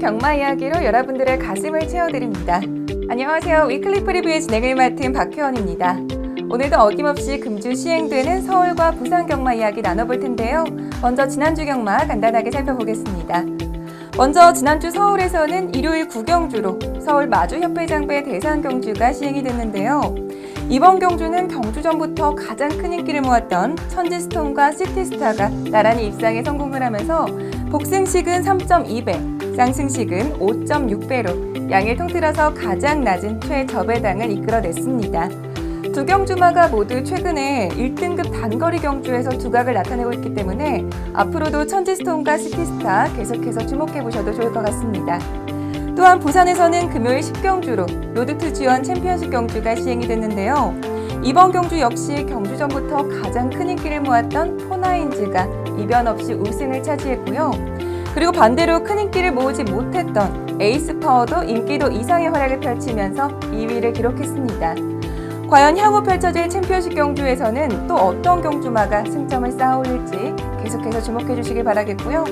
경마 이야기로 여러분들의 가슴을 채워드립니다. 안녕하세요. 위클리 프리뷰의 진행을 맡은 박혜원입니다. 오늘도 어김없이 금주 시행되는 서울과 부산 경마 이야기 나눠볼 텐데요. 먼저 지난주 경마 간단하게 살펴보겠습니다. 먼저 지난주 서울에서는 일요일 구경주로 서울 마주협회장배 대상경주가 시행이 됐는데요. 이번 경주는 경주전부터 가장 큰 인기를 모았던 천지스톤과 시티스타가 나란히 입상에 성공을 하면서 복승식은 3.2배, 쌍승식은 5.6배로 양일 통틀어서 가장 낮은 최저배당을 이끌어냈습니다. 두 경주마가 모두 최근에 1등급 단거리 경주에서 두각을 나타내고 있기 때문에 앞으로도 천지스톤과 시티스타 계속해서 주목해보셔도 좋을 것 같습니다. 또한 부산에서는 금요일 10경주로 로드2 지원 챔피언십 경주가 시행이 됐는데요. 이번 경주 역시 경주전부터 가장 큰 인기를 모았던 포나인즈가 이변 없이 우승을 차지했고요. 그리고 반대로 큰 인기를 모으지 못했던 에이스 파워도 인기도 이상의 활약을 펼치면서 2위를 기록했습니다. 과연 향후 펼쳐질 챔피언십 경주에서는 또 어떤 경주마가 승점을 쌓아올릴지 계속해서 주목해 주시길 바라겠고요.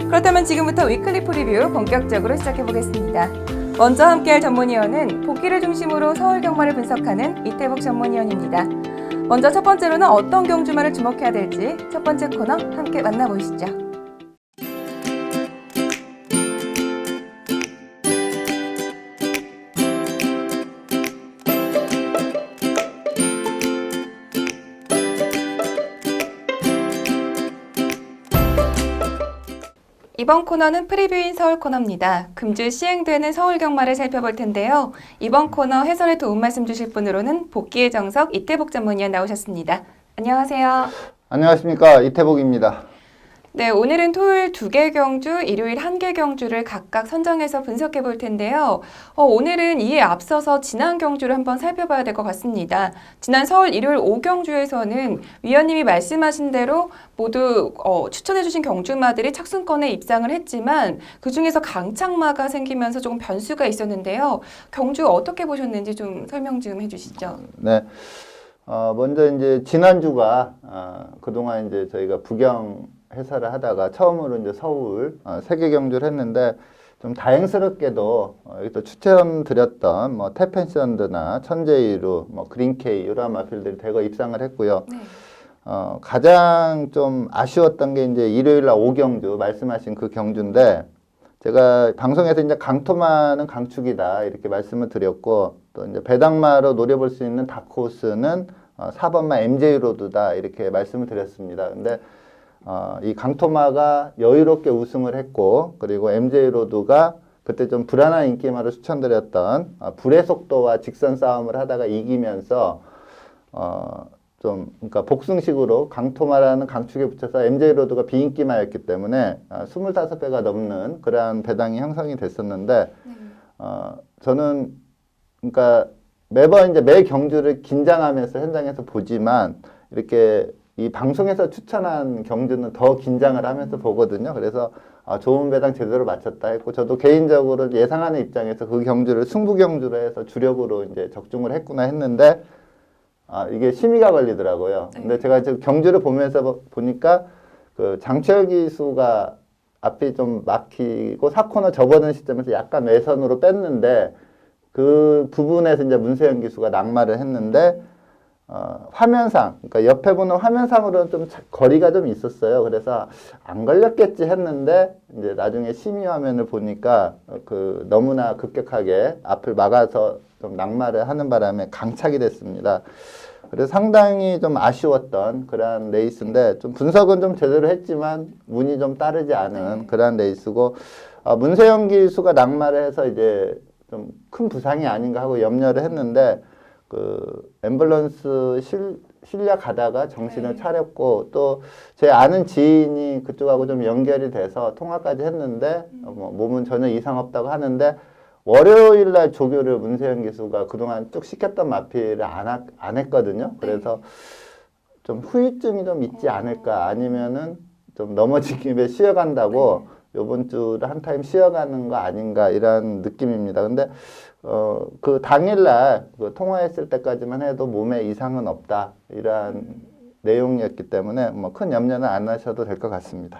그렇다면 지금부터 위클리 프리뷰 본격적으로 시작해보겠습니다. 먼저 함께할 전문위원은 복귀를 중심으로 서울 경마를 분석하는 이태복 전문위원입니다. 먼저 첫 번째로는 어떤 경주마를 주목해야 될지 첫 번째 코너 함께 만나보시죠. 이번 코너는 프리뷰인 서울 코너입니다. 금주 시행되는 서울 경마를 살펴볼 텐데요. 이번 코너 해설에 도움 말씀 주실 분으로는 복귀의 정석 이태복 전문위원 나오셨습니다. 안녕하세요. 안녕하십니까, 이태복입니다. 네, 오늘은 토요일 2개 경주, 일요일 1개 경주를 각각 선정해서 분석해 볼 텐데요. 오늘은 이에 앞서서 지난 경주를 한번 살펴봐야 될 것 같습니다. 지난 서울 일요일 5경주에서는 위원님이 말씀하신 대로 모두 추천해 주신 경주마들이 착순권에 입상을 했지만 그중에서 강착마가 생기면서 조금 변수가 있었는데요. 경주 어떻게 보셨는지 좀 설명 좀 해주시죠. 네. 먼저 이제 지난주가 그동안 이제 저희가 부경 해설을 하다가 처음으로 이제 서울 세계 경주를 했는데 좀 다행스럽게도 여기서 추천드렸던 뭐 태펜션드나 천재이루, 뭐 그린케이 이런 마필들이 대거 입상을 했고요. 네. 가장 좀 아쉬웠던 게 이제 일요일 날 5경주 말씀하신 그 경주인데 제가 방송에서 이제 강토마는 강축이다 이렇게 말씀을 드렸고 또 이제 배당마로 노려볼 수 있는 다크호스는 4번마 MJ로드다 이렇게 말씀을 드렸습니다. 근데 이 강토마가 여유롭게 우승을 했고 그리고 MJ로드가 그때 좀 불안한 인기마로 추천드렸던 불의 속도와 직선 싸움을 하다가 이기면서 그러니까 복승식으로 강토마라는 강축에 붙여서 MJ로드가 비인기마였기 때문에 25배가 넘는 그러한 배당이 형성이 됐었는데 저는 그러니까 매번 이제 매 경주를 긴장하면서 현장에서 보지만 이렇게 이 방송에서 추천한 경주는 더 긴장을 하면서 보거든요. 그래서 좋은 배당 제대로 맞췄다 했고 저도 개인적으로 예상하는 입장에서 그 경주를 승부 경주로 해서 주력으로 이제 적중을 했구나 했는데 이게 심의가 걸리더라고요. 근데 제가 지금 경주를 보면서 보니까 그 장철 기수가 앞이 좀 막히고 4코너 접어든 시점에서 약간 외선으로 뺐는데 그 부분에서 이제 문세영 기수가 낙마를 했는데 화면상, 그러니까 옆에 보는 화면상으로는 좀 거리가 좀 있었어요. 그래서 안 걸렸겠지 했는데 이제 나중에 심의 화면을 보니까 그 너무나 급격하게 앞을 막아서 좀 낙마를 하는 바람에 강착이 됐습니다. 그래서 상당히 좀 아쉬웠던 그러한 레이스인데 좀 분석은 좀 제대로 했지만 운이 좀 따르지 않은 그러한 레이스고 문세영 기수가 낙마를 해서 이제 좀 큰 부상이 아닌가 하고 염려를 했는데 그 앰뷸런스 실려 가다가 정신을 차렸고 또 제 아는 지인이 그쪽하고 좀 연결이 돼서 통화까지 했는데 뭐 몸은 전혀 이상 없다고 하는데 월요일 날 조교를 문세영 기수가 그동안 쭉 시켰던 마필을 안 했거든요. 그래서 좀 후유증이 좀 있지 않을까 아니면은 좀 넘어진 김에 쉬어간다고 요번 주를 한 타임 쉬어가는 거 아닌가 이런 느낌입니다. 근데 그 당일날 그 통화했을 때까지만 해도 몸에 이상은 없다 이러한 내용이었기 때문에 뭐 큰 염려는 안 하셔도 될 것 같습니다.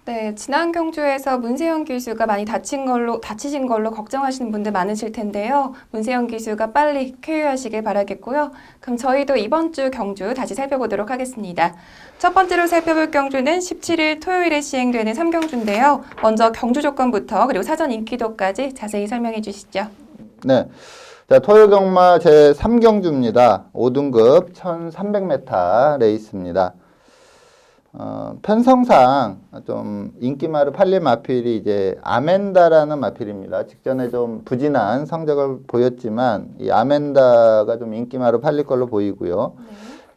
네, 지난 경주에서 문세영 기수가 많이 다치신 걸로 걱정하시는 분들 많으실 텐데요. 문세영 기수가 빨리 쾌유하시길 바라겠고요. 그럼 저희도 이번 주 경주 다시 살펴보도록 하겠습니다. 첫 번째로 살펴볼 경주는 17일 토요일에 시행되는 3경주인데요. 먼저 경주 조건부터 그리고 사전 인기도까지 자세히 설명해 주시죠. 네. 자, 토요 경마 제 3경주입니다. 5등급 1300m 레이스입니다. 편성상 좀 인기마로 팔린 마필이 이제 아멘다라는 마필입니다. 직전에 좀 부진한 성적을 보였지만 이 아멘다가 좀 인기마로 팔릴 걸로 보이고요.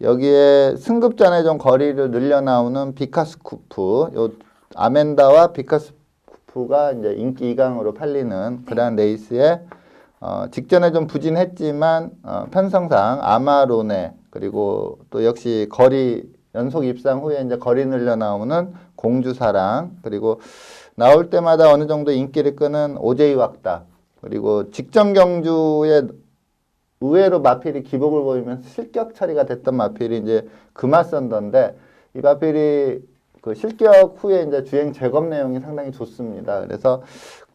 여기에 승급전에 좀 거리를 늘려 나오는 비카스쿠프, 요 아멘다와 비카스쿠프가 이제 인기 2강으로 팔리는 그런 레이스에 직전에 좀 부진했지만 편성상 아마로네 그리고 또 역시 거리 연속 입상 후에 이제 거리 늘려 나오는 공주사랑 그리고 나올 때마다 어느 정도 인기를 끄는 오제이 왁다 그리고 직전 경주에 의외로 마필이 기복을 보이면서 실격 처리가 됐던 마필이 이제 금화선더인데 이 마필이 그 실격 후에 이제 주행 재검 내용이 상당히 좋습니다. 그래서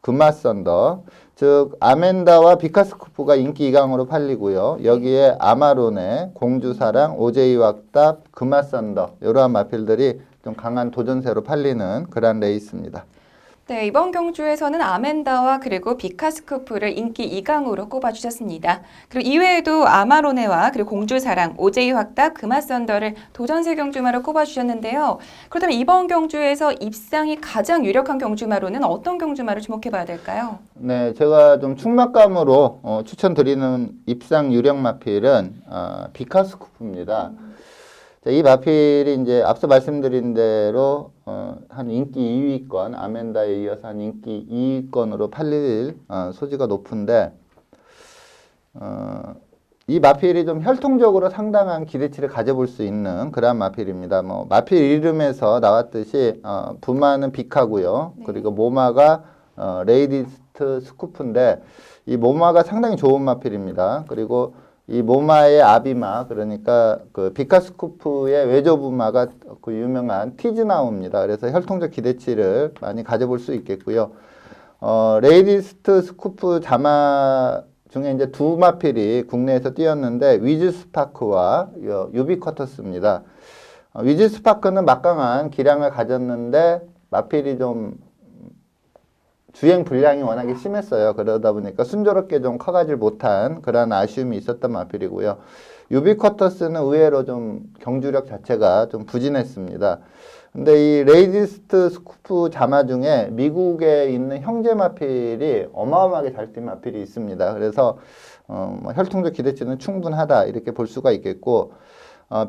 금화선더 즉 아멘다와 비카스쿠프가 인기 2강으로 팔리고요. 여기에 아마로네, 공주사랑, 오제이 왁답, 금화선더 이러한 마필들이 좀 강한 도전세로 팔리는 그런 레이스입니다. 네, 이번 경주에서는 아멘다와 그리고 비카스쿠프를 인기 2강으로 꼽아주셨습니다. 그리고 이외에도 아마로네와 그리고 공주사랑, 오제이 확답, 금화선더를 도전세 경주마로 꼽아주셨는데요. 그렇다면 이번 경주에서 입상이 가장 유력한 경주마로는 어떤 경주마를 주목해봐야 될까요? 네, 제가 좀 충막감으로 추천드리는 입상 유력 마필은 비카스쿠프입니다. 이 마필이 이제 앞서 말씀드린 대로 한 인기 2위권, 아멘다에 이어서 한 인기 2위권으로 팔릴 소지가 높은데 이 마필이 좀 혈통적으로 상당한 기대치를 가져볼 수 있는 그런 마필입니다. 뭐 마필 이름에서 나왔듯이 부마는 비카고요. 네. 그리고 모마가 레이디스트 스쿠프인데 이 모마가 상당히 좋은 마필입니다. 그리고 이 모마의 아비마 그러니까 그 비카스쿠프의 외조부마가 그 유명한 티즈나우입니다. 그래서 혈통적 기대치를 많이 가져볼 수 있겠고요. 레이디스트 스쿠프 자마 중에 이제 두 마필이 국내에서 뛰었는데 위즈스파크와 유비쿼터스입니다. 위즈스파크는 막강한 기량을 가졌는데 마필이 좀 주행 불량이 워낙에 심했어요. 그러다 보니까 순조롭게 좀 커가질 못한 그런 아쉬움이 있었던 마필이고요. 유비쿼터스는 의외로 좀 경주력 자체가 좀 부진했습니다. 근데 이 레이디스트 스쿠프 자마 중에 미국에 있는 형제 마필이 어마어마하게 잘 뛴 마필이 있습니다. 그래서 혈통적 기대치는 충분하다 이렇게 볼 수가 있겠고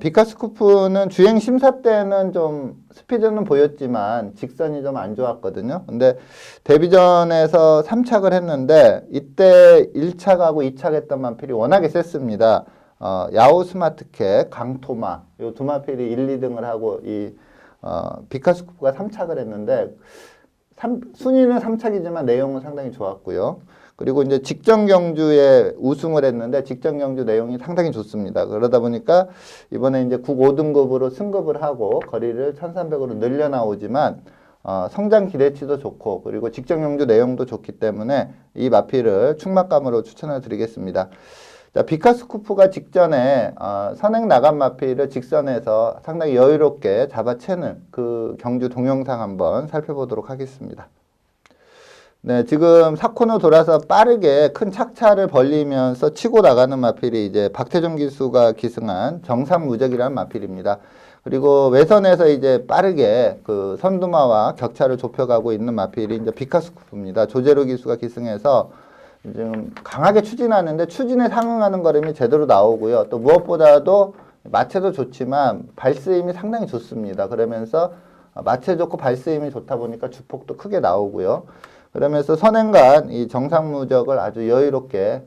비카스쿠프는 주행 심사 때는 좀 스피드는 보였지만 직선이 좀 안 좋았거든요. 근데 데뷔전에서 3착을 했는데 이때 1착하고 2착했던 마필이 워낙에 셌습니다. 야오 스마트캣, 강토마 이 두 마필이 1, 2등을 하고 이 비카스쿠프가 3착을 했는데 순위는 3착이지만 내용은 상당히 좋았고요. 그리고 이제 직전 경주에 우승을 했는데 직전 경주 내용이 상당히 좋습니다. 그러다 보니까 이번에 이제 국 5등급으로 승급을 하고 거리를 1300으로 늘려 나오지만 성장 기대치도 좋고 그리고 직전 경주 내용도 좋기 때문에 이 마필을 충막감으로 추천을 드리겠습니다. 자, 비카스쿠프가 직전에 선행 나간 마필을 직선에서 상당히 여유롭게 잡아채는 그 경주 동영상 한번 살펴보도록 하겠습니다. 네, 지금 4코너 돌아서 빠르게 큰 착차를 벌리면서 치고 나가는 마필이 이제 박태종 기수가 기승한 정상무적이라는 마필입니다. 그리고 외선에서 이제 빠르게 그 선두마와 격차를 좁혀가고 있는 마필이 이제 비카스쿠프입니다. 조재로 기수가 기승해서 좀 강하게 추진하는데 추진에 상응하는 걸음이 제대로 나오고요. 또 무엇보다도 마체도 좋지만 발스힘이 상당히 좋습니다. 그러면서 마체 좋고 발스힘이 좋다 보니까 주폭도 크게 나오고요. 그러면서 선행간 이 정상무적을 아주 여유롭게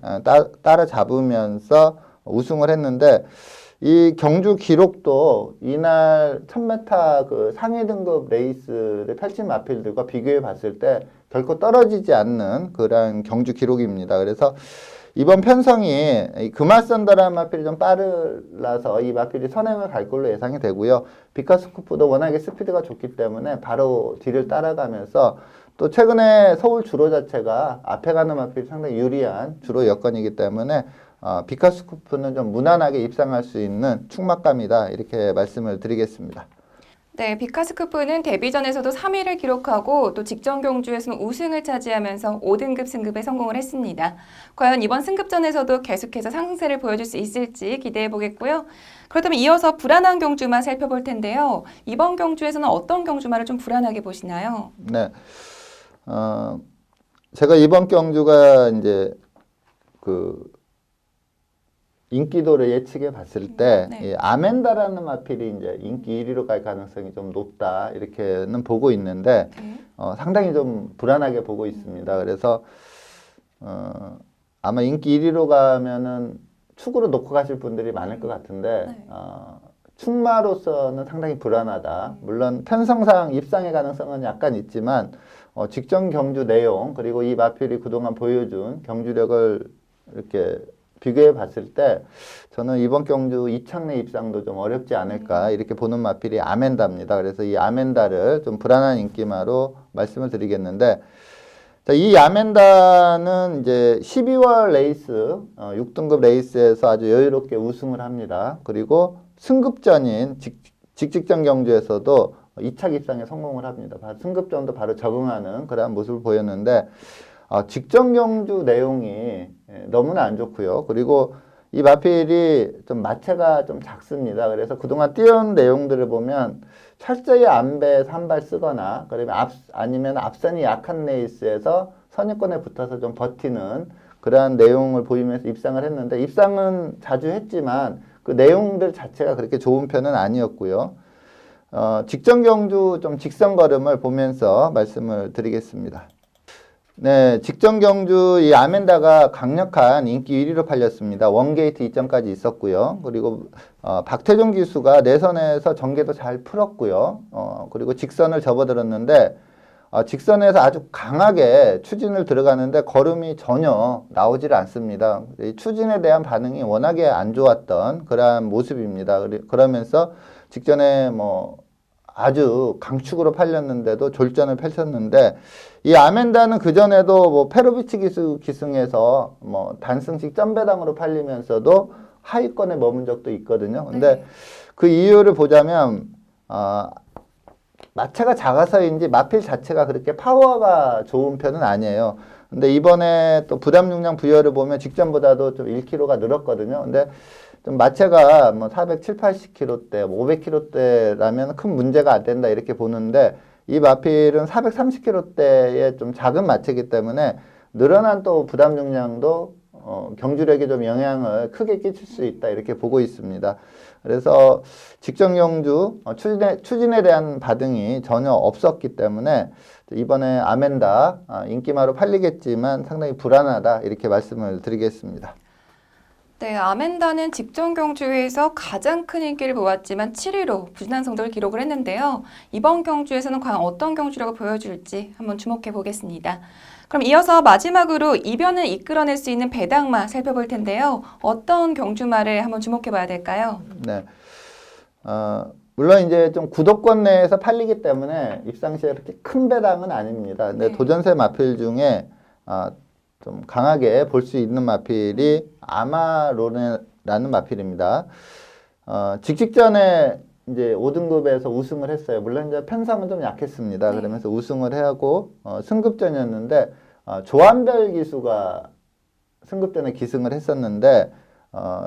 따라잡으면서 우승을 했는데 이 경주 기록도 이날 1000m 그 상위 등급 레이스를 펼친 마필들과 비교해 봤을 때 결코 떨어지지 않는 그런 경주 기록입니다. 그래서 이번 편성이 이 금화선더라는 마필이 좀 빠르라서 이 마필이 선행을 갈 걸로 예상이 되고요. 비카스코프도 워낙에 스피드가 좋기 때문에 바로 뒤를 따라가면서 또 최근에 서울 주로 자체가 앞에 가는 마필이 상당히 유리한 주로 여건이기 때문에 비카스코프는 좀 무난하게 입상할 수 있는 충막감이다 이렇게 말씀을 드리겠습니다. 네, 비카스쿠프는 데뷔전에서도 3위를 기록하고 또 직전 경주에서는 우승을 차지하면서 5등급 승급에 성공을 했습니다. 과연 이번 승급전에서도 계속해서 상승세를 보여줄 수 있을지 기대해 보겠고요. 그렇다면 이어서 불안한 경주마 살펴볼 텐데요. 이번 경주에서는 어떤 경주마를 좀 불안하게 보시나요? 네, 제가 이번 경주가 이제 인기도를 예측해 봤을 때, 네. 이 아멘다라는 마필이 이제 인기 1위로 갈 가능성이 좀 높다, 이렇게는 보고 있는데, 네. 상당히 좀 불안하게 보고 있습니다. 그래서, 아마 인기 1위로 가면은 축으로 놓고 가실 분들이 많을 것 같은데, 네. 축마로서는 상당히 불안하다. 물론 편성상 입상의 가능성은 약간 있지만, 직전 경주 내용, 그리고 이 마필이 그동안 보여준 경주력을 이렇게 비교해 봤을 때 저는 이번 경주 이창래 입상도 좀 어렵지 않을까 이렇게 보는 마필이 아멘다입니다. 그래서 이 아멘다를 좀 불안한 인기마로 말씀을 드리겠는데, 자, 이 아멘다는 이제 12월 레이스 6등급 레이스에서 아주 여유롭게 우승을 합니다. 그리고 승급전인 직직전 경주에서도 2차 입상에 성공을 합니다. 승급전도 바로 적응하는 그러한 모습을 보였는데, 직전 경주 내용이 너무나 안 좋고요. 그리고 이 마필이 좀 마체가 좀 작습니다. 그래서 그동안 뛰어온 내용들을 보면 철저히 안배에서 한 발 쓰거나 그러면 아니면 앞선이 약한 레이스에서 선입권에 붙어서 좀 버티는 그러한 내용을 보이면서 입상을 했는데, 입상은 자주 했지만 그 내용들 자체가 그렇게 좋은 편은 아니었고요. 직전 경주 좀 직선 걸음을 보면서 말씀을 드리겠습니다. 네, 직전 경주 이 아멘다가 강력한 인기 1위로 팔렸습니다. 원게이트 이점까지 있었고요. 그리고 박태종 기수가 내선에서 전개도 잘 풀었고요. 그리고 직선을 접어들었는데, 직선에서 아주 강하게 추진을 들어가는데 걸음이 전혀 나오질 않습니다. 이 추진에 대한 반응이 워낙에 안 좋았던 그러한 모습입니다. 그러면서 직전에 아주 강축으로 팔렸는데도 졸전을 펼쳤는데, 이 아멘다는 그전에도 페로비치 기승에서 단승식 점배당으로 팔리면서도 하위권에 머문 적도 있거든요. 근데 네. 그 이유를 보자면, 마체가 작아서인지 마필 자체가 그렇게 파워가 좋은 편은 아니에요. 근데 이번에 또 부담 중량 부여를 보면 직전보다도 좀 1kg가 늘었거든요. 근데 좀 마체가 470, 80kg대, 500kg대라면 큰 문제가 안 된다 이렇게 보는데, 이 마필은 430kg대의 좀 작은 마체이기 때문에 늘어난 또 부담 중량도 경주력에 좀 영향을 크게 끼칠 수 있다 이렇게 보고 있습니다. 그래서 직전 경주 추진에 대한 반응이 전혀 없었기 때문에 이번에 아멘다 인기마로 팔리겠지만 상당히 불안하다 이렇게 말씀을 드리겠습니다. 네, 아멘다는 직전 경주에서 가장 큰 인기를 모았지만 7위로 부진한 성적을 기록을 했는데요. 이번 경주에서는 과연 어떤 경주력을 보여줄지 한번 주목해 보겠습니다. 그럼 이어서 마지막으로 이변을 이끌어낼 수 있는 배당마 살펴볼 텐데요. 어떤 경주마를 한번 주목해 봐야 될까요? 네. 물론 이제 좀 구도권 내에서 팔리기 때문에 입상 시에 그렇게 큰 배당은 아닙니다. 근데 네. 도전세 마필 중에 좀 강하게 볼 수 있는 마필이 아마로네라는 마필입니다. 직전에 이제 5등급에서 우승을 했어요. 물론 이제 편성은 좀 약했습니다. 네. 그러면서 우승을 하고 승급전이었는데 조한별 기수가 승급전에 기승을 했었는데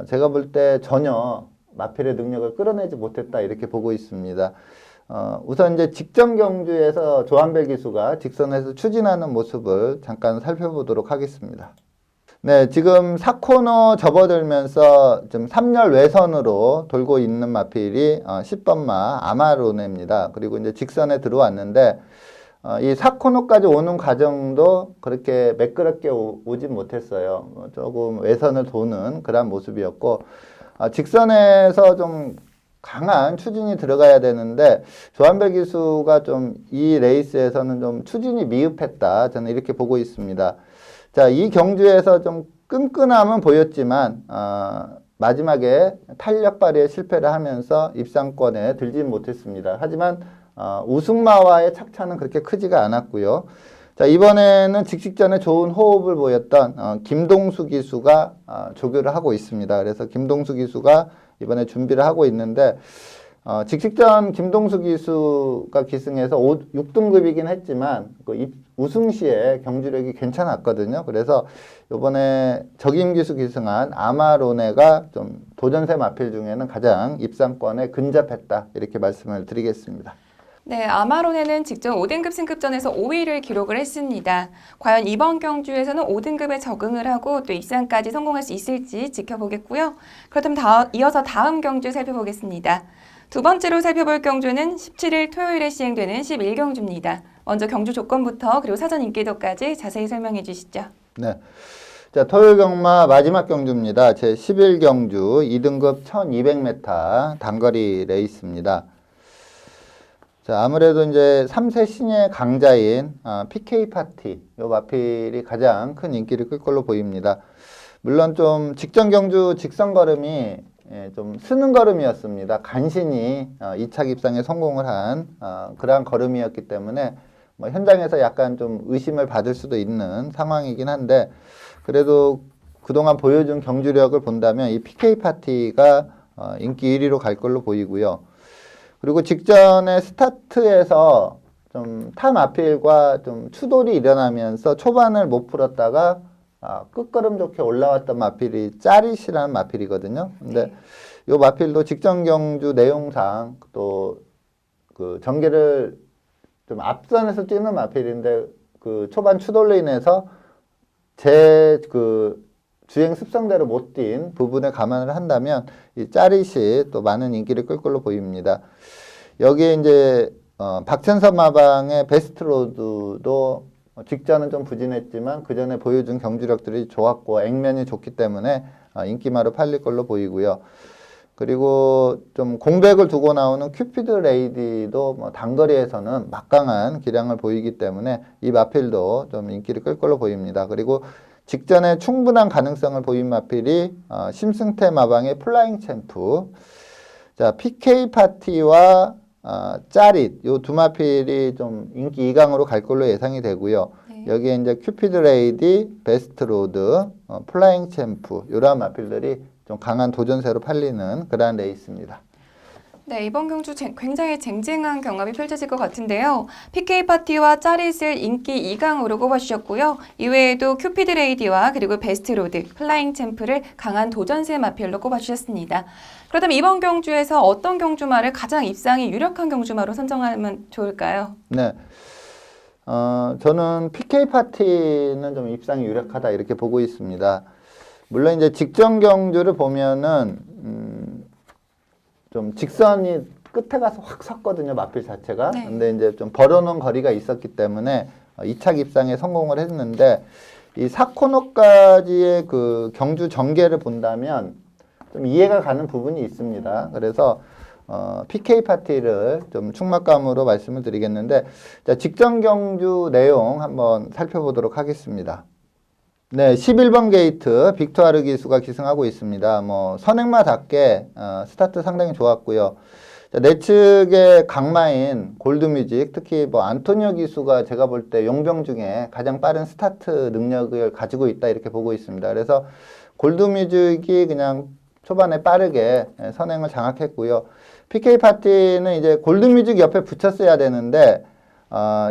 제가 볼 때 전혀 마필의 능력을 끌어내지 못했다 이렇게 보고 있습니다. 우선 이제 직전 경주에서 조한별 기수가 직선에서 추진하는 모습을 잠깐 살펴보도록 하겠습니다. 네, 지금 4코너 접어들면서 좀 3열 외선으로 돌고 있는 마필이 10번마 아마로네입니다. 그리고 이제 직선에 들어왔는데 이 4코너까지 오는 과정도 그렇게 매끄럽게 오진 못했어요. 조금 외선을 도는 그런 모습이었고, 직선에서 좀 강한 추진이 들어가야 되는데 조한별 기수가 좀 이 레이스에서는 좀 추진이 미흡했다. 저는 이렇게 보고 있습니다. 자, 이 경주에서 좀 끈끈함은 보였지만 마지막에 탄력 발휘에 실패를 하면서 입상권에 들지 못했습니다. 하지만 우승마와의 착차는 그렇게 크지가 않았고요. 자, 이번에는 직직전에 좋은 호흡을 보였던 김동수 기수가 조교를 하고 있습니다. 그래서 김동수 기수가 이번에 준비를 하고 있는데 직직전 김동수 기수가 기승해서 6등급이긴 했지만 그 우승 시에 경주력이 괜찮았거든요. 그래서 이번에 적임 기수 기승한 아마로네가 좀 도전세 마필 중에는 가장 입상권에 근접했다 이렇게 말씀을 드리겠습니다. 네, 아마론에는 직전 5등급 승급전에서 5위를 기록을 했습니다. 과연 이번 경주에서는 5등급에 적응을 하고 또 입상까지 성공할 수 있을지 지켜보겠고요. 그렇다면 이어서 다음 경주 살펴보겠습니다. 두 번째로 살펴볼 경주는 17일 토요일에 시행되는 11경주입니다. 먼저 경주 조건부터 그리고 사전 인기도까지 자세히 설명해 주시죠. 네. 자, 토요일 경마 마지막 경주입니다. 제 11경주 2등급 1200m 단거리 레이스입니다. 자, 아무래도 이제 3세 신예 강자인 PK 파티 요 마필이 가장 큰 인기를 끌 걸로 보입니다. 물론 좀 직전 경주 직선 걸음이 좀 쓰는 걸음이었습니다. 간신히 2차 입상에 성공을 한 그러한 걸음이었기 때문에 뭐 현장에서 약간 좀 의심을 받을 수도 있는 상황이긴 한데 그래도 그동안 보여준 경주력을 본다면 이 PK 파티가 인기 1위로 갈 걸로 보이고요. 그리고 직전에 스타트에서 좀 타 마필과 좀 추돌이 일어나면서 초반을 못 풀었다가 끝걸음 좋게 올라왔던 마필이 짜릿이라는 마필이거든요. 근데 이 마필도 직전 경주 내용상 또 그 전개를 좀 앞선에서 뛰는 마필인데 그 초반 추돌로 인해서 제 그 주행 습성대로 못 뛴 부분에 감안을 한다면 이 짜릿이 또 많은 인기를 끌 걸로 보입니다. 여기에 이제 박천선 마방의 베스트 로드도 직전은 좀 부진했지만 그 전에 보여준 경주력들이 좋았고 액면이 좋기 때문에 인기마로 팔릴 걸로 보이고요. 그리고 좀 공백을 두고 나오는 큐피드 레이디도 뭐 단거리에서는 막강한 기량을 보이기 때문에 이 마필도 좀 인기를 끌 걸로 보입니다. 그리고 직전에 충분한 가능성을 보인 마필이 심승태 마방의 플라잉 챔프, 자 PK 파티와 짜릿 요 두 마필이 좀 인기 2강으로 갈 걸로 예상이 되고요. 네. 여기에 이제 큐피드 레이디, 베스트 로드, 플라잉 챔프 이러한 마필들이 좀 강한 도전세로 팔리는 그러한 레이스입니다. 네, 이번 경주 굉장히 쟁쟁한 경합이 펼쳐질 것 같은데요. PK 파티와 짜릿을 인기 2강으로 꼽아주셨고요. 이외에도 큐피드 레이디와 그리고 베스트 로드, 플라잉 챔프를 강한 도전세 마필로 꼽아주셨습니다. 그렇다면 이번 경주에서 어떤 경주마를 가장 입상이 유력한 경주마로 선정하면 좋을까요? 네. 저는 PK 파티는 좀 입상이 유력하다 이렇게 보고 있습니다. 물론 이제 직전 경주를 보면은 좀 직선이 끝에 가서 확 섰거든요, 마필 자체가. 네. 근데 이제 좀 벌어놓은 거리가 있었기 때문에 2차 입상에 성공을 했는데 이 4코너까지의 그 경주 전개를 본다면 좀 이해가 가는 부분이 있습니다. 그래서 PK 파티를 좀 충막감으로 말씀을 드리겠는데 자, 직전 경주 내용 한번 살펴보도록 하겠습니다. 네, 11번 게이트 빅토아르 기수가 기승하고 있습니다. 뭐 선행마답게 스타트 상당히 좋았고요. 자, 내측의 강마인 골드뮤직, 특히 뭐 안토니오 기수가 제가 볼 때 용병 중에 가장 빠른 스타트 능력을 가지고 있다 이렇게 보고 있습니다. 그래서 골드뮤직이 그냥 초반에 빠르게 선행을 장악했고요. PK 파티는 이제 골드뮤직 옆에 붙였어야 되는데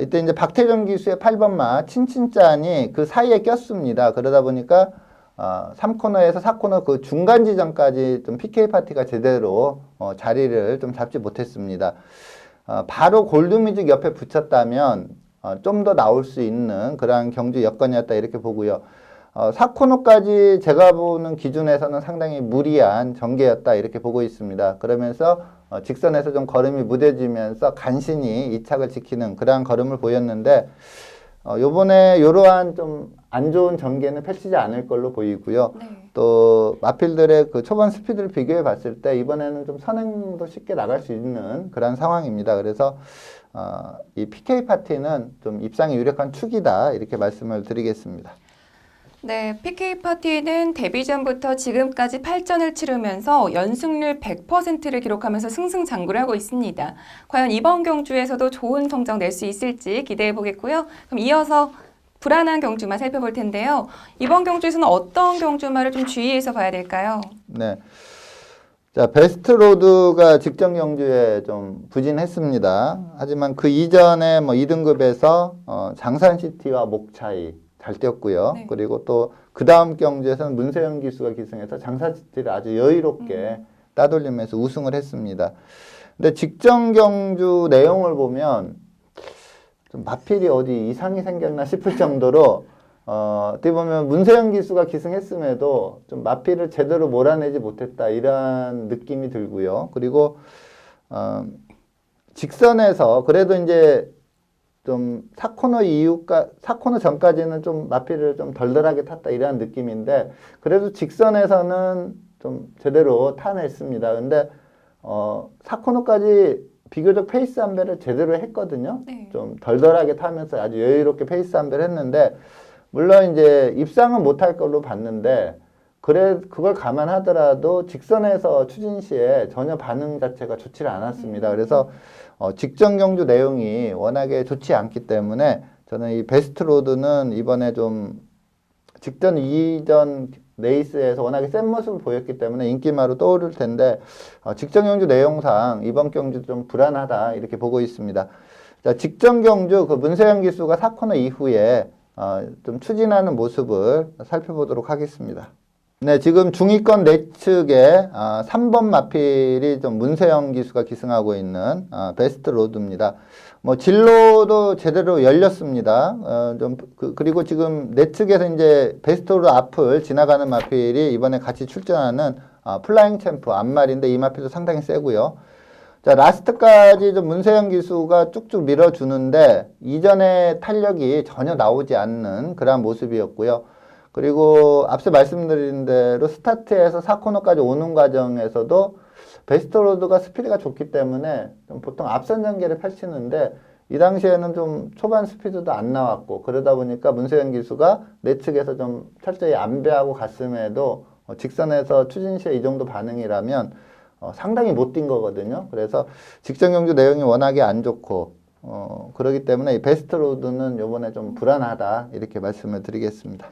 이때 이제 박태정 기수의 8번마 친친짠이 그 사이에 꼈습니다. 그러다 보니까 3코너에서 4코너 그 중간 지점까지 좀 PK 파티가 제대로 자리를 좀 잡지 못했습니다. 바로 골드뮤직 옆에 붙였다면 좀 더 나올 수 있는 그러한 경주 여건이었다 이렇게 보고요. 4코너까지 제가 보는 기준에서는 상당히 무리한 전개였다 이렇게 보고 있습니다. 그러면서 직선에서 좀 걸음이 무뎌지면서 간신히 이착을 지키는 그러한 걸음을 보였는데 요번에 이러한 좀 안 좋은 전개는 펼치지 않을 걸로 보이고요. 네. 또 마필들의 그 초반 스피드를 비교해 봤을 때 이번에는 좀 선행도 쉽게 나갈 수 있는 그런 상황입니다. 그래서 이 PK 파티는 좀 입상이 유력한 축이다 이렇게 말씀을 드리겠습니다. 네, PK파티는 데뷔 전부터 지금까지 8전을 치르면서 연승률 100%를 기록하면서 승승장구를 하고 있습니다. 과연 이번 경주에서도 좋은 성적 낼 수 있을지 기대해 보겠고요. 그럼 이어서 불안한 경주만 살펴볼 텐데요. 이번 경주에서는 어떤 경주마를 좀 주의해서 봐야 될까요? 네. 자, 베스트 로드가 직전 경주에 좀 부진했습니다. 하지만 그 이전에 뭐 2등급에서 장산시티와 목차이 잘 뛰었고요. 네. 그리고 또 그 다음 경주에서는 문세영 기수가 기승해서 장산시티를 아주 여유롭게 따돌리면서 우승을 했습니다. 근데 직전 경주 내용을 보면 좀 마필이 어디 이상이 생겼나 싶을 정도로 어떻게 보면 문세영 기수가 기승했음에도 좀 마필을 제대로 몰아내지 못했다 이런 느낌이 들고요. 그리고 직선에서 그래도 이제 좀 4코너 전까지는 좀 마필을 좀 덜덜하게 탔다 이런 느낌인데 그래도 직선에서는 좀 제대로 타냈습니다. 근데 4코너까지 비교적 페이스 안배를 제대로 했거든요. 네. 좀 덜덜하게 타면서 아주 여유롭게 페이스 안배를 했는데 물론 이제 입상은 못할 걸로 봤는데 그걸 감안하더라도 직선에서 추진 시에 전혀 반응 자체가 좋지를 않았습니다. 그래서 직전 경주 내용이 워낙에 좋지 않기 때문에 저는 이 베스트 로드는 이번에 좀 직전 이전 레이스에서 워낙에 센 모습을 보였기 때문에 인기마로 떠오를 텐데 직전 경주 내용상 이번 경주 좀 불안하다 이렇게 보고 있습니다. 자, 직전 경주 그 문세영 기수가 4코너 이후에 좀 추진하는 모습을 살펴보도록 하겠습니다. 네, 지금 중위권 내측에 3번 마필이 좀 문세영 기수가 기승하고 있는 베스트 로드입니다. 뭐 진로도 제대로 열렸습니다. 그리고 지금 내측에서 이제 베스트 로드 앞을 지나가는 마필이 이번에 같이 출전하는 플라잉 챔프 앞말인데 이 마필도 상당히 세고요. 자, 라스트까지 좀 문세영 기수가 쭉쭉 밀어주는데 이전의 탄력이 전혀 나오지 않는 그런 모습이었고요. 그리고 앞서 말씀드린 대로 스타트에서 4코너까지 오는 과정에서도 베스트 로드가 스피드가 좋기 때문에 좀 보통 앞선 전개를 펼치는데 이 당시에는 좀 초반 스피드도 안 나왔고 그러다 보니까 문세영 기수가 내측에서 좀 철저히 안배하고 갔음에도 직선에서 추진 시에 이 정도 반응이라면 상당히 못 뛴 거거든요. 그래서 직전 경주 내용이 워낙에 안 좋고 그렇기 때문에 이 베스트 로드는 이번에 좀 불안하다 이렇게 말씀을 드리겠습니다.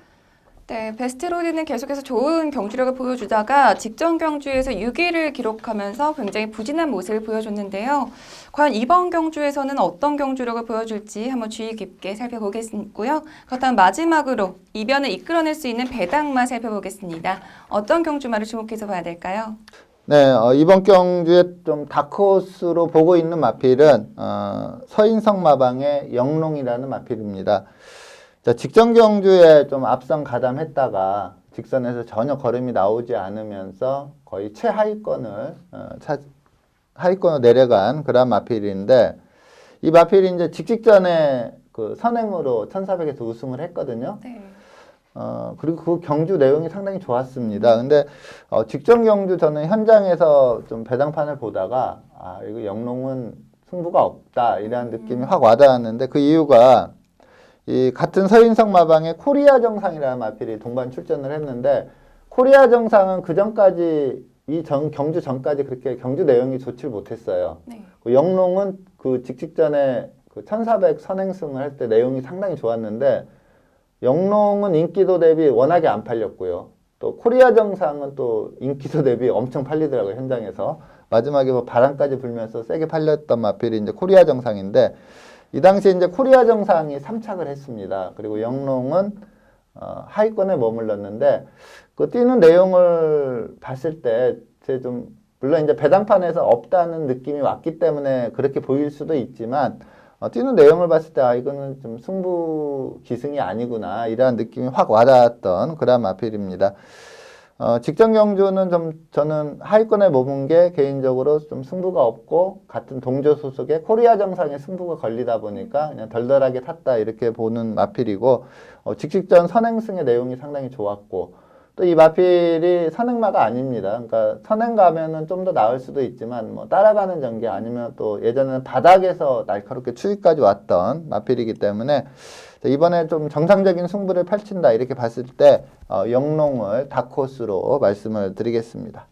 네, 베스트로드는 계속해서 좋은 경주력을 보여주다가 직전 경주에서 6위를 기록하면서 굉장히 부진한 모습을 보여줬는데요. 과연 이번 경주에서는 어떤 경주력을 보여줄지 한번 주의 깊게 살펴보겠고요. 그렇다면 마지막으로 이변을 이끌어낼 수 있는 배당만 살펴보겠습니다. 어떤 경주마를 주목해서 봐야 될까요? 네, 이번 경주에 좀 다크호스로 보고 있는 마필은 서인성 마방의 영롱이라는 마필입니다. 자, 직전 경주에 좀 앞선 가담했다가 직선에서 전혀 걸음이 나오지 않으면서 거의 최하위권을 하위권으로 내려간 그런 마필인데 이 마필이 이제 직전에 그 선행으로 1400에서 우승을 했거든요. 네. 그리고 그 경주 내용이 상당히 좋았습니다. 근데 직전 경주 저는 현장에서 좀 배당판을 보다가 이거 영롱은 승부가 없다 이런 느낌이 확 와닿았는데 그 이유가 이 같은 서인성 마방의 코리아 정상이라는 마필이 동반 출전을 했는데 코리아 정상은 그 전까지 경주 전까지 그렇게 경주 내용이 좋지 못했어요. 네. 그 영롱은 그 직전에 그 1400 선행승을 할 때 내용이 상당히 좋았는데 영롱은 인기도 대비 워낙에 안 팔렸고요. 또 코리아 정상은 또 인기도 대비 엄청 팔리더라고요, 현장에서. 마지막에 뭐 바람까지 불면서 세게 팔렸던 마필이 이제 코리아 정상인데 이 당시에 이제 코리아 정상이 3착을 했습니다. 그리고 영롱은 하위권에 머물렀는데 그 뛰는 내용을 봤을 때 제 좀 물론 이제 배당판에서 없다는 느낌이 왔기 때문에 그렇게 보일 수도 있지만 뛰는 내용을 봤을 때 이거는 좀 승부 기승이 아니구나 이러한 느낌이 확 와닿았던 그런 마필입니다. 직전 경주는 좀 저는 하위권에 머문 게 개인적으로 좀 승부가 없고 같은 동조 소속의 코리아 정상에 승부가 걸리다 보니까 그냥 덜덜하게 탔다 이렇게 보는 마필이고 직직전 선행승의 내용이 상당히 좋았고 또 이 마필이 선행마가 아닙니다. 그러니까 선행 가면은 좀 더 나을 수도 있지만 뭐 따라가는 전개 아니면 또 예전에는 바닥에서 날카롭게 추위까지 왔던 마필이기 때문에 이번에 좀 정상적인 승부를 펼친다 이렇게 봤을 때 영롱을 다크호스로 말씀을 드리겠습니다.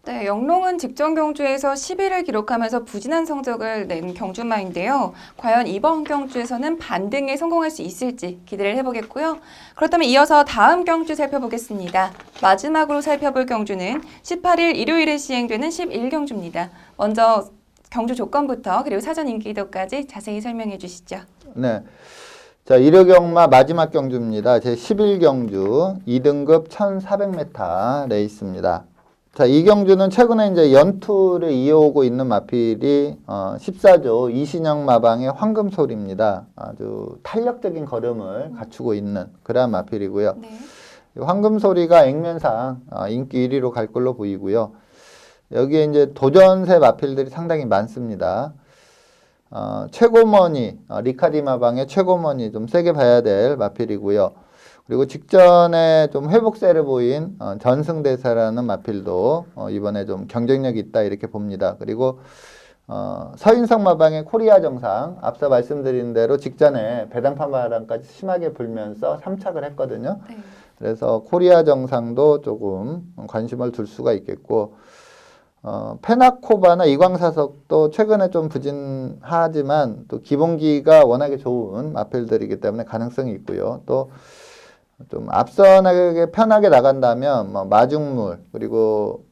네, 영롱은 직전 경주에서 10위를 기록하면서 부진한 성적을 낸 경주마인데요. 과연 이번 경주에서는 반등에 성공할 수 있을지 기대를 해보겠고요. 그렇다면 이어서 다음 경주 살펴보겠습니다. 마지막으로 살펴볼 경주는 18일 일요일에 시행되는 11경주입니다. 먼저 경주 조건부터 그리고 사전 인기도까지 자세히 설명해 주시죠. 네. 자, 1호경마 마지막 경주입니다. 제 11경주 2등급 1400m 레이스입니다. 자, 이 경주는 최근에 이제 연투를 이어오고 있는 마필이 14조 이신영 마방의 황금소리입니다. 아주 탄력적인 걸음을 갖추고 있는 그러한 마필이고요. 네. 황금소리가 액면상 인기 1위로 갈 걸로 보이고요. 여기에 이제 도전세 마필들이 상당히 많습니다. 최고머니, 리카디 마방의 최고머니 좀 세게 봐야 될 마필이고요. 그리고 직전에 좀 회복세를 보인 전승대사라는 마필도 이번에 좀 경쟁력이 있다 이렇게 봅니다. 그리고 서인성 마방의 코리아 정상 앞서 말씀드린 대로 직전에 배당판 바람까지 심하게 불면서 3착을 했거든요. 네. 그래서 코리아 정상도 조금 관심을 둘 수가 있겠고 페나코바나 이광사석도 최근에 좀 부진하지만 또 기본기가 워낙에 좋은 마필들이기 때문에 가능성이 있고요. 또 좀 앞선하게 편하게 나간다면 뭐 마중물 그리고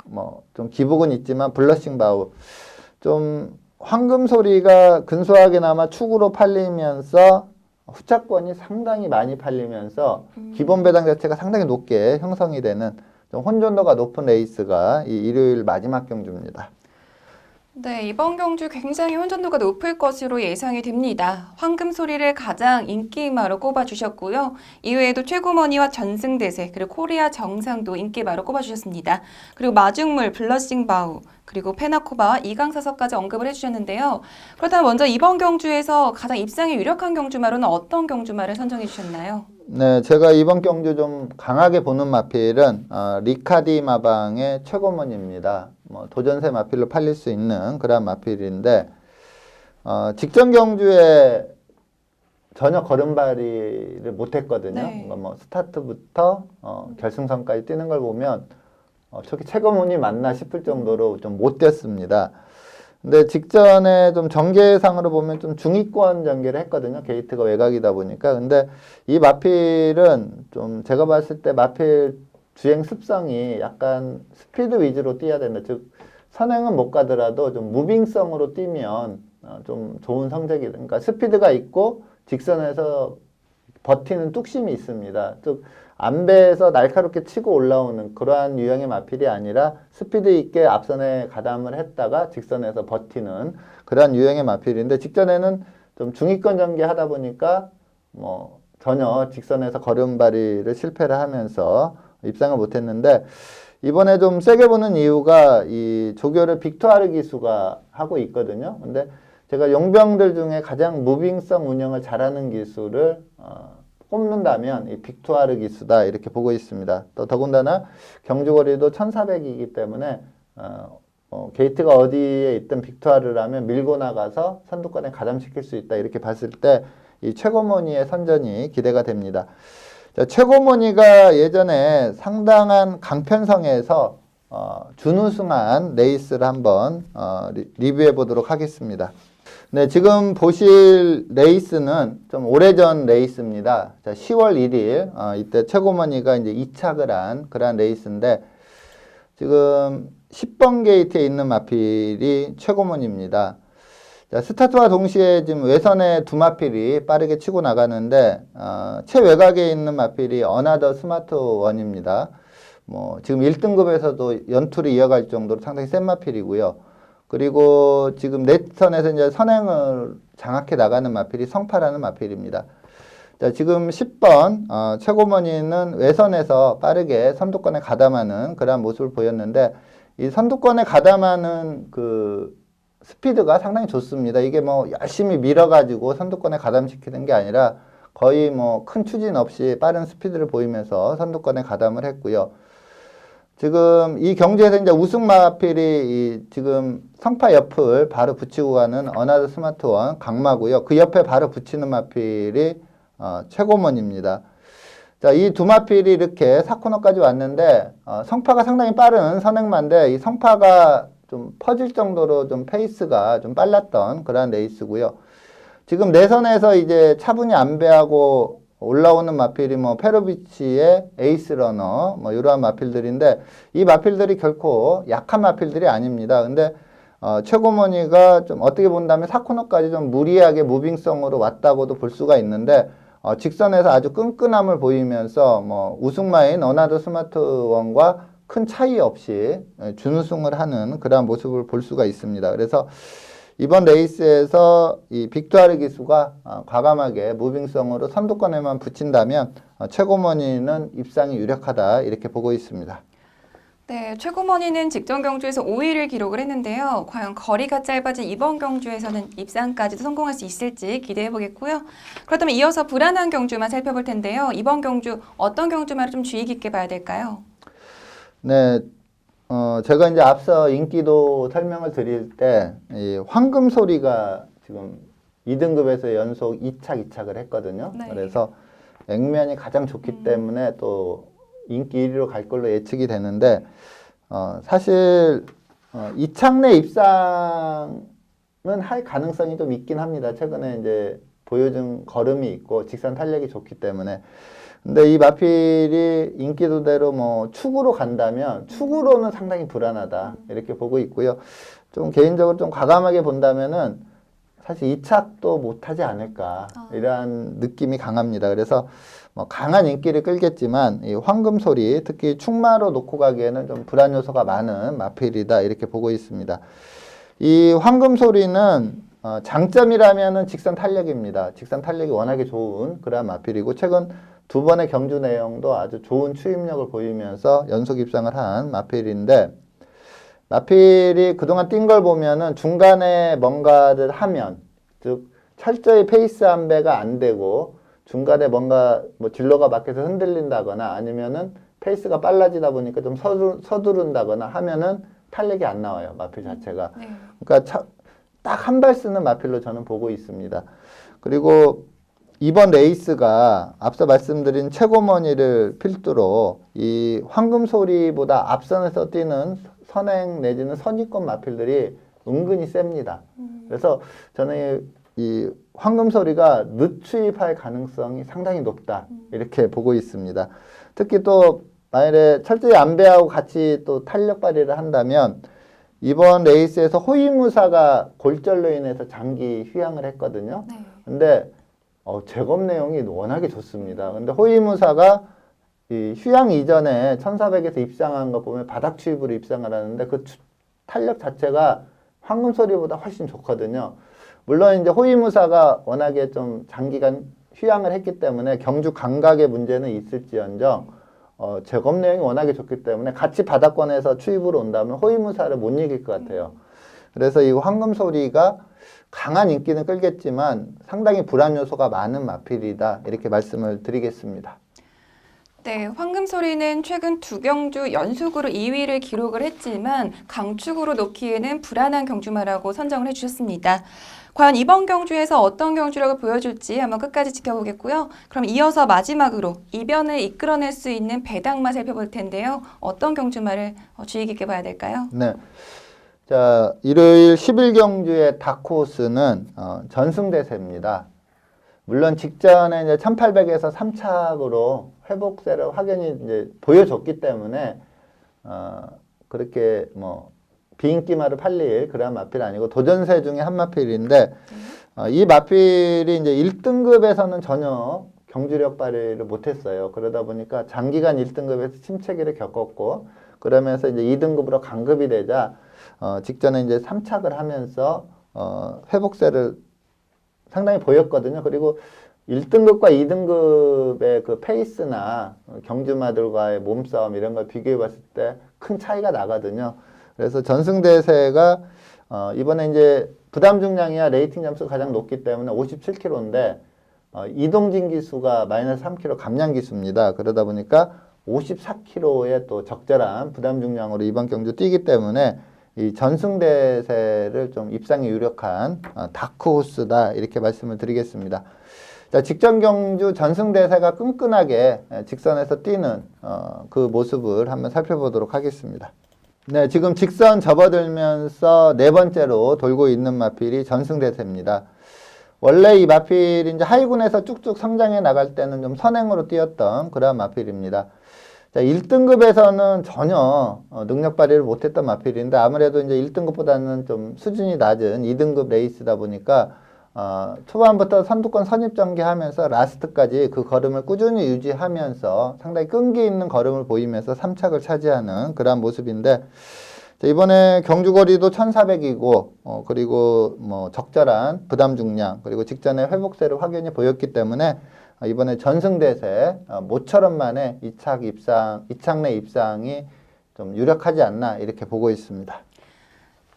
뭐 좀 기복은 있지만 블러싱 바우 좀 황금 소리가 근소하게나마 축으로 팔리면서 후차권이 상당히 많이 팔리면서 기본 배당 자체가 상당히 높게 형성이 되는 좀 혼돈도가 높은 레이스가 이 일요일 마지막 경주입니다. 네, 이번 경주 굉장히 혼전도가 높을 것으로 예상이 됩니다. 황금소리를 가장 인기마로 꼽아주셨고요. 이외에도 최고머니와 전승대세, 그리고 코리아 정상도 인기마로 꼽아주셨습니다. 그리고 마중물, 블러싱 바우, 그리고 페나코바와 이강사석까지 언급을 해주셨는데요. 그렇다면 먼저 이번 경주에서 가장 입상이 유력한 경주마로는 어떤 경주마를 선정해 주셨나요? 네, 제가 이번 경주 좀 강하게 보는 마필은 리카디 마방의 최고머니입니다. 뭐 도전세 마필로 팔릴 수 있는 그런 마필인데 직전 경주에 전혀 걸음발이를 못했거든요. 네. 그러니까 뭐 스타트부터 결승선까지 뛰는 걸 보면 저게 최고머니 맞나 싶을 정도로 좀 못 뛰었습니다. 근데 직전에 좀 전개상으로 보면 좀 중위권 전개를 했거든요. 게이트가 외곽이다 보니까. 근데 이 마필은 좀 제가 봤을 때 마필 주행 습성이 약간 스피드 위주로 뛰어야 된다. 즉 선행은 못 가더라도 좀 무빙성으로 뛰면 좀 좋은 성적이, 그러니까 스피드가 있고 직선에서 버티는 뚝심이 있습니다. 즉 안배에서 날카롭게 치고 올라오는 그러한 유형의 마필이 아니라 스피드 있게 앞선에 가담을 했다가 직선에서 버티는 그러한 유형의 마필인데 직전에는 좀 중위권 전개하다 보니까 뭐 전혀 직선에서 걸음발이를 실패를 하면서 입상을 못했는데 이번에 좀 세게 보는 이유가 이 조교를 빅투아르 기수가 하고 있거든요. 근데 제가 용병들 중에 가장 무빙성 운영을 잘하는 기수를 꼽는다면 이 빅투아르 기수다 이렇게 보고 있습니다. 또 더군다나 경주거리도 1400이기 때문에 게이트가 어디에 있든 빅투아르라면 밀고 나가서 선두권에 가담시킬 수 있다 이렇게 봤을 때 이 최고머니의 선전이 기대가 됩니다. 자, 최고머니가 예전에 상당한 강편성에서 준우승한 레이스를 한번 리뷰해 보도록 하겠습니다. 네, 지금 보실 레이스는 좀 오래전 레이스입니다. 자, 10월 1일, 이때 최고머니가 이제 2착을 한 그런 레이스인데, 지금 10번 게이트에 있는 마필이 최고머니입니다. 자, 스타트와 동시에 지금 외선에 두 마필이 빠르게 치고 나가는데, 최외곽에 있는 마필이 어나더 스마트 원입니다. 뭐, 지금 1등급에서도 연투를 이어갈 정도로 상당히 센 마필이고요. 그리고 지금 네트선에서 이제 선행을 장악해 나가는 마필이 성파라는 마필입니다. 자, 지금 10번 최고머니는 외선에서 빠르게 선두권에 가담하는 그런 모습을 보였는데 이 선두권에 가담하는 그 스피드가 상당히 좋습니다. 이게 뭐 열심히 밀어가지고 선두권에 가담시키는 게 아니라 거의 뭐 큰 추진 없이 빠른 스피드를 보이면서 선두권에 가담을 했고요. 지금 이 경주에서 이제 우승 마필이 지금 성파 옆을 바로 붙이고 가는 어나더 스마트원 강마고요. 그 옆에 바로 붙이는 마필이 최고먼입니다. 자, 이 두 마필이 이렇게 4코너까지 왔는데 성파가 상당히 빠른 선행마인데 이 성파가 좀 퍼질 정도로 좀 페이스가 좀 빨랐던 그런 레이스고요. 지금 내선에서 이제 차분히 안배하고 올라오는 마필이 뭐 페로비치의 에이스러너 뭐 이러한 마필들인데 이 마필들이 결코 약한 마필들이 아닙니다. 근데 최고머니가 좀 어떻게 본다면 4코너까지 좀 무리하게 무빙성으로 왔다고도 볼 수가 있는데 직선에서 아주 끈끈함을 보이면서 뭐 우승마인 어나더 스마트원과 큰 차이 없이 준우승을 하는 그러한 모습을 볼 수가 있습니다. 그래서 이번 레이스에서 이 빅투아르 기수가 과감하게 무빙성으로 선두권에만 붙인다면 최고머니는 입상이 유력하다 이렇게 보고 있습니다. 네, 최고머니는 직전 경주에서 5위를 기록을 했는데요. 과연 거리가 짧아진 이번 경주에서는 입상까지도 성공할 수 있을지 기대해 보겠고요. 그렇다면 이어서 불안한 경주만 살펴볼 텐데요. 이번 경주 어떤 경주만을 좀 주의 깊게 봐야 될까요? 네, 제가 이제 앞서 인기도 설명을 드릴 때 이 황금소리가 지금 2등급에서 연속 2착을 했거든요. 네. 그래서 액면이 가장 좋기 때문에 또 인기 1위로 갈 걸로 예측이 되는데 사실 2착 내 입상은 할 가능성이 좀 있긴 합니다. 최근에 이제 보여준 걸음이 있고 직선 탄력이 좋기 때문에. 근데 이 마필이 인기도대로 뭐 축으로 간다면 축으로는 상당히 불안하다 이렇게 보고 있고요. 좀 개인적으로 좀 과감하게 본다면은 사실 2착도 못하지 않을까 이러한 느낌이 강합니다. 그래서 뭐 강한 인기를 끌겠지만 이 황금소리 특히 축마로 놓고 가기에는 좀 불안 요소가 많은 마필이다 이렇게 보고 있습니다. 이 황금소리는 장점이라면은 직선 탄력입니다. 직선 탄력이 워낙에 좋은 그러한 마필이고 최근 두 번의 경주 내용도 아주 좋은 추임력을 보이면서 연속 입상을 한 마필인데 마필이 그동안 뛴 걸 보면은 중간에 뭔가를 하면 즉 철저히 페이스 안배가 안 되고 중간에 뭔가 뭐 딜러가 막혀서 흔들린다거나 아니면은 페이스가 빨라지다 보니까 좀 서두른다거나 하면은 탄력이 안 나와요. 마필 자체가. 네. 그러니까 딱 한 발 쓰는 마필로 저는 보고 있습니다. 그리고 이번 레이스가 앞서 말씀드린 최고머니를 필두로 이 황금소리보다 앞선에서 뛰는 선행 내지는 선입권 마필들이 은근히 셉니다. 그래서 저는 이 황금소리가 늦추입할 가능성이 상당히 높다 이렇게 보고 있습니다. 특히 또 만약에 철저히 안배하고 같이 또 탄력 발휘를 한다면 이번 레이스에서 호위무사가 골절로 인해서 장기 휴양을 했거든요. 네. 근데 제검 내용이 워낙에 좋습니다. 근데 호위무사가 이 휴양 이전에 1400에서 입상한 거 보면 바닥 추입으로 입상을 하는데 그 탄력 자체가 황금소리보다 훨씬 좋거든요. 물론 이제 호위무사가 워낙에 좀 장기간 휴양을 했기 때문에 경주 감각의 문제는 있을지언정 제검 내용이 워낙에 좋기 때문에 같이 바닥권에서 추입으로 온다면 호위무사를 못 이길 것 같아요. 그래서 이 황금소리가 강한 인기는 끌겠지만 상당히 불안 요소가 많은 마필이다 이렇게 말씀을 드리겠습니다. 네, 황금소리는 최근 두 경주 연속으로 2위를 기록을 했지만 강축으로 놓기에는 불안한 경주마라고 선정을 해주셨습니다. 과연 이번 경주에서 어떤 경주력을 보여줄지 한번 끝까지 지켜보겠고요. 그럼 이어서 마지막으로 이변을 이끌어낼 수 있는 배당마 살펴볼 텐데요. 어떤 경주마를 주의 깊게 봐야 될까요? 네. 자, 일요일 11경주의 다크호스는 전승대세입니다. 물론 직전에 이제 1800에서 3착으로 회복세를 확연히 이제 보여줬기 때문에 그렇게 뭐 비인기마를 팔릴 그런 마필이 아니고 도전세 중에 한 마필인데 이 마필이 이제 1등급에서는 전혀 경주력 발휘를 못했어요. 그러다 보니까 장기간 1등급에서 침체기를 겪었고 그러면서 이제 2등급으로 강급이 되자 직전에 이제 3착을 하면서 회복세를 상당히 보였거든요. 그리고 1등급과 2등급의 그 페이스나 경주마들과의 몸싸움 이런 걸 비교해 봤을 때 큰 차이가 나거든요. 그래서 전승대세가 이번에 이제 부담 중량이야 레이팅 점수가 가장 높기 때문에 57kg인데 이동진 기수가 마이너스 3kg 감량 기수입니다. 그러다 보니까 54kg의 또 적절한 부담 중량으로 이번 경주 뛰기 때문에 이 전승대세를 좀 입상에 유력한 다크호스다 이렇게 말씀을 드리겠습니다. 자, 직전 경주 전승대세가 끈끈하게 직선에서 뛰는 그 모습을 한번 살펴보도록 하겠습니다. 네, 지금 직선 접어들면서 네 번째로 돌고 있는 마필이 전승대세입니다. 원래 이 마필이 이제 하위군에서 쭉쭉 성장해 나갈 때는 좀 선행으로 뛰었던 그러한 마필입니다. 자, 1등급에서는 전혀 능력 발휘를 못했던 마필인데 아무래도 이제 1등급보다는 좀 수준이 낮은 2등급 레이스다 보니까 초반부터 선두권 선입전개하면서 라스트까지 그 걸음을 꾸준히 유지하면서 상당히 끈기 있는 걸음을 보이면서 3착을 차지하는 그러한 모습인데 자, 이번에 경주거리도 1400이고 그리고 뭐 적절한 부담 중량 그리고 직전에 회복세를 확연히 보였기 때문에 이번에 전승대세 모처럼 만에 2착 내 입상이 좀 유력하지 않나 이렇게 보고 있습니다.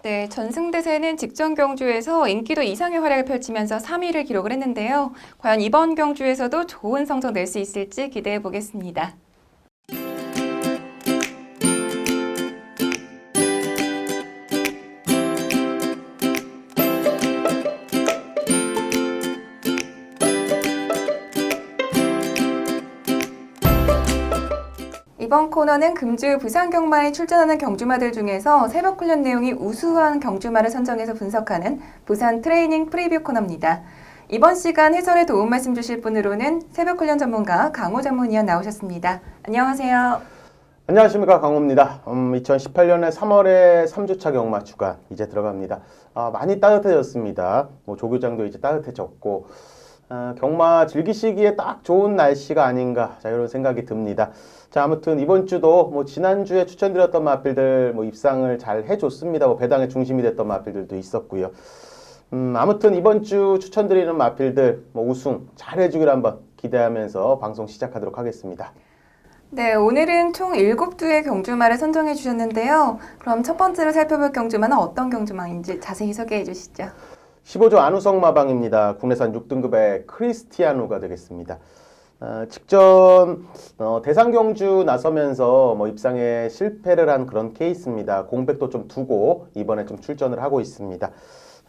네, 전승대세는 직전 경주에서 인기도 이상의 활약을 펼치면서 3위를 기록을 했는데요. 과연 이번 경주에서도 좋은 성적 낼 수 있을지 기대해 보겠습니다. 이번 코너는 금주 부산경마에 출전하는 경주마들 중에서 새벽 훈련 내용이 우수한 경주마를 선정해서 분석하는 부산 트레이닝 프리뷰 코너입니다. 이번 시간 해설에 도움 말씀 주실 분으로는 새벽 훈련 전문가 강호 전문위원 나오셨습니다. 안녕하세요. 안녕하십니까, 강호입니다. 2018년에 3월에 3주차 경마 주간 이제 들어갑니다. 많이 따뜻해졌습니다. 조교장도 이제 따뜻해졌고 경마 즐기시기에 딱 좋은 날씨가 아닌가 이런 생각이 듭니다. 자, 아무튼 이번 주도 지난주에 추천드렸던 마필들 입상을 잘 해줬습니다. 배당의 중심이 됐던 마필들도 있었고요. 아무튼 이번 주 추천드리는 마필들 우승 잘 해주길 한번 기대하면서 방송 시작하도록 하겠습니다. 네, 오늘은 총 7두의 경주마를 선정해 주셨는데요. 그럼 첫 번째로 살펴볼 경주마는 어떤 경주마인지 자세히 소개해 주시죠. 15조 안우성 마방입니다. 국내산 6등급의 크리스티아누가 되겠습니다. 직전 대상 경주 나서면서 입상에 실패를 한 그런 케이스입니다. 공백도 좀 두고 이번에 좀 출전을 하고 있습니다.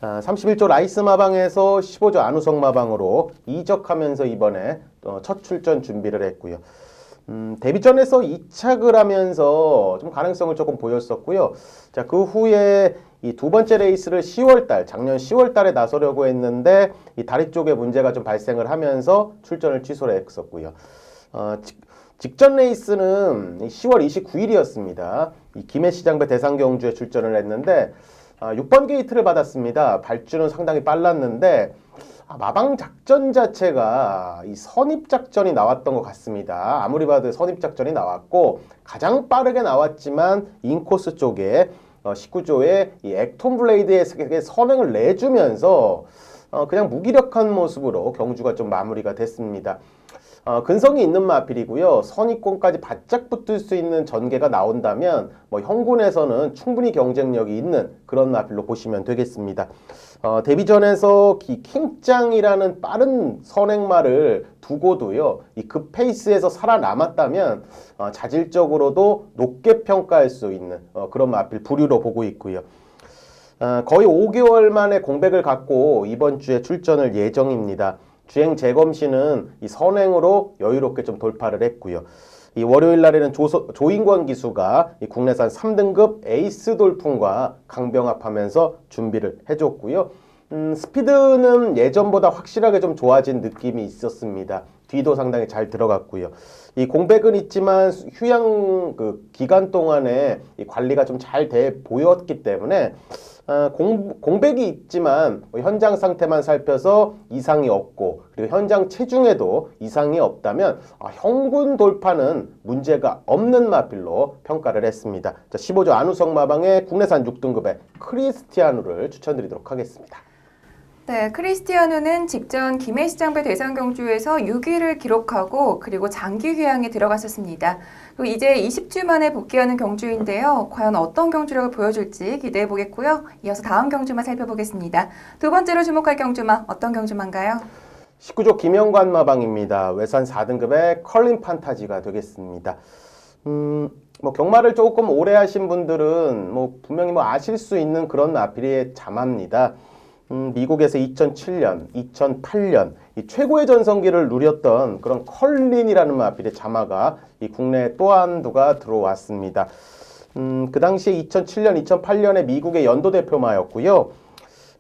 31조 라이스 마방에서 15조 안우성 마방으로 이적하면서 이번에 첫 출전 준비를 했고요. 데뷔전에서 2착을 하면서 좀 가능성을 조금 보였었고요. 자, 그 후에 이 두 번째 레이스를 작년 10월달에 나서려고 했는데 이 다리 쪽에 문제가 좀 발생을 하면서 출전을 취소를 했었고요. 직전 레이스는 10월 29일이었습니다. 이 김해시장배 대상경주에 출전을 했는데 6번 게이트를 받았습니다. 발주는 상당히 빨랐는데 마방 작전 자체가 이 선입작전이 나왔던 것 같습니다. 아무리 봐도 선입작전이 나왔고 가장 빠르게 나왔지만 인코스 쪽에 19조의 이 액톤 블레이드에게 선행을 내주면서 그냥 무기력한 모습으로 경주가 좀 마무리가 됐습니다. 근성이 있는 마필이고요. 선입권까지 바짝 붙을 수 있는 전개가 나온다면 형군에서는 충분히 경쟁력이 있는 그런 마필로 보시면 되겠습니다. 데뷔전에서 킹짱이라는 빠른 선행마를 두고도요. 이 급 페이스에서 살아남았다면 자질적으로도 높게 평가할 수 있는 그런 마필 부류로 보고 있고요. 거의 5개월 만에 공백을 갖고 이번 주에 출전을 예정입니다. 주행 재검시는 이 선행으로 여유롭게 좀 돌파를 했고요. 이 월요일 날에는 조인권 기수가 이 국내산 3등급 에이스 돌풍과 강병합하면서 준비를 해줬고요. 스피드는 예전보다 확실하게 좀 좋아진 느낌이 있었습니다. 뒤도 상당히 잘 들어갔고요. 이 공백은 있지만 휴양 기간 동안에 이 관리가 좀 잘 돼 보였기 때문에 공백이 있지만 현장 상태만 살펴서 이상이 없고 그리고 현장 체중에도 이상이 없다면 형군 돌파는 문제가 없는 마필로 평가를 했습니다. 자, 15조 안우성 마방의 국내산 6등급의 크리스티아누를 추천드리도록 하겠습니다. 네, 크리스티아누는 직전 김해시장배 대상경주에서 6위를 기록하고 그리고 장기 휴양에 들어갔었습니다. 그리고 이제 20주 만에 복귀하는 경주인데요. 과연 어떤 경주력을 보여줄지 기대해 보겠고요. 이어서 다음 경주만 살펴보겠습니다. 두 번째로 주목할 경주마 어떤 경주마인가요? 19조 김영관 마방입니다. 외산 4등급의 컬린 판타지가 되겠습니다. 뭐 경마를 조금 오래 하신 분들은 뭐 분명히 뭐 아실 수 있는 그런 마필의 자마입니다. 미국에서 2007년, 2008년 이 최고의 전성기를 누렸던 그런 컬린이라는 마필의 자마가 이 국내에 또 한두가 들어왔습니다. 그 당시에 2007년, 2008년에 미국의 연도 대표마였고요.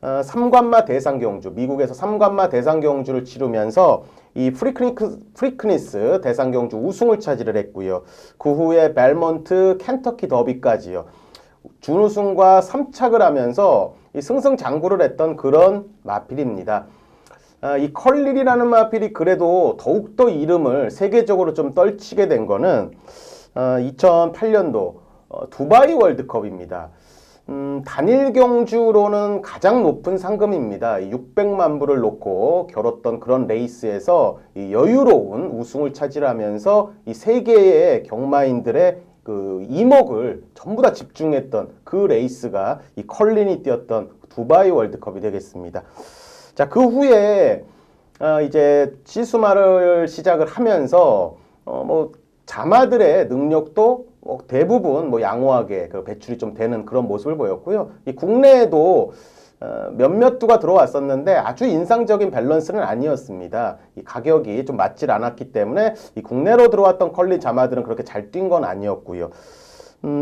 3관마 대상경주, 미국에서 3관마 대상경주를 치르면서 이 프리크니스 대상경주 우승을 차지를 했고요. 그 후에 벨몬트, 켄터키 더비까지요. 준우승과 3착을 하면서 이 승승장구를 했던 그런 마필입니다. 이 컬린이라는 마필이 그래도 더욱더 이름을 세계적으로 좀 떨치게 된 거는 2008년도 두바이 월드컵입니다. 단일 경주로는 가장 높은 상금입니다. 600만 불을 놓고 겨뤘던 그런 레이스에서 이 여유로운 우승을 차지하면서 이 세계의 경마인들의 그 이목을 전부 다 집중했던 그 레이스가 이 컬린이 뛰었던 두바이 월드컵이 되겠습니다. 자, 그 후에 이제 시수마를 시작을 하면서 뭐 자마들의 능력도 대부분 뭐 양호하게 배출이 좀 되는 그런 모습을 보였고요. 이 국내에도 몇몇 두가 들어왔었는데 아주 인상적인 밸런스는 아니었습니다. 이 가격이 좀 맞질 않았기 때문에 이 국내로 들어왔던 컬린 자마들은 그렇게 잘 뛴 건 아니었고요.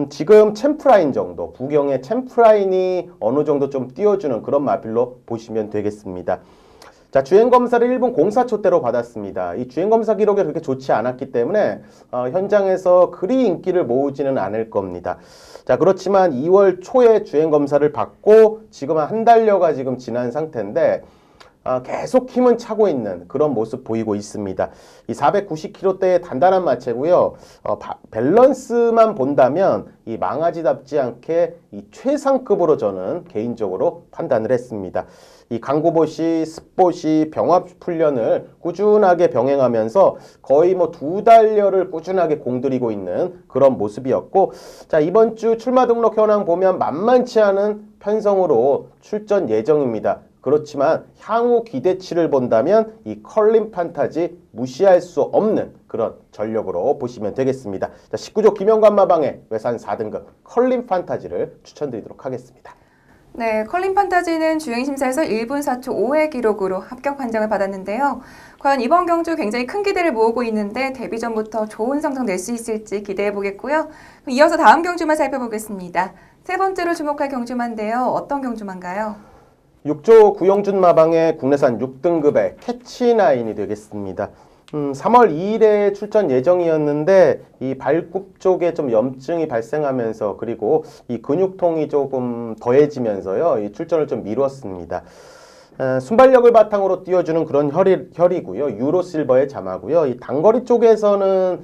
지금 챔프라인 정도, 부경의 챔프라인이 어느 정도 좀 띄워주는 그런 마필로 보시면 되겠습니다. 자, 주행검사를 1분 04초대로 받았습니다. 이 주행검사 기록이 그렇게 좋지 않았기 때문에 현장에서 그리 인기를 모으지는 않을 겁니다. 자, 그렇지만 2월 초에 주행검사를 받고 지금 한 달여가 지금 지난 상태인데 계속 힘은 차고 있는 그런 모습 보이고 있습니다. 이 490kg대의 단단한 마체고요. 밸런스만 본다면 이 망아지답지 않게 이 최상급으로 저는 개인적으로 판단을 했습니다. 이 강구보시, 습보시, 병합 훈련을 꾸준하게 병행하면서 거의 뭐 2달여를 꾸준하게 공들이고 있는 그런 모습이었고, 자, 이번 주 출마 등록 현황 보면 만만치 않은 편성으로 출전 예정입니다. 그렇지만 향후 기대치를 본다면 이 컬린 판타지 무시할 수 없는 그런 전력으로 보시면 되겠습니다. 자, 19조 김영관 마방의 외산 4등급 컬린 판타지를 추천드리도록 하겠습니다. 네, 컬린 판타지는 주행심사에서 1분 4초 5회 기록으로 합격 판정을 받았는데요. 과연 이번 경주 굉장히 큰 기대를 모으고 있는데 데뷔전부터 좋은 성적 낼 수 있을지 기대해 보겠고요. 이어서 다음 경주만 살펴보겠습니다. 세 번째로 주목할 경주만인데요. 어떤 경주만가요? 6조 구영준 마방의 국내산 6등급의 캐치나인이 되겠습니다. 3월 2일에 출전 예정이었는데 이 발굽 쪽에 좀 염증이 발생하면서 그리고 이 근육통이 조금 더해지면서요. 이 출전을 좀 미뤘습니다. 순발력을 바탕으로 띄워주는 그런 혈이고요. 유로실버의 자마고요. 이 단거리 쪽에서는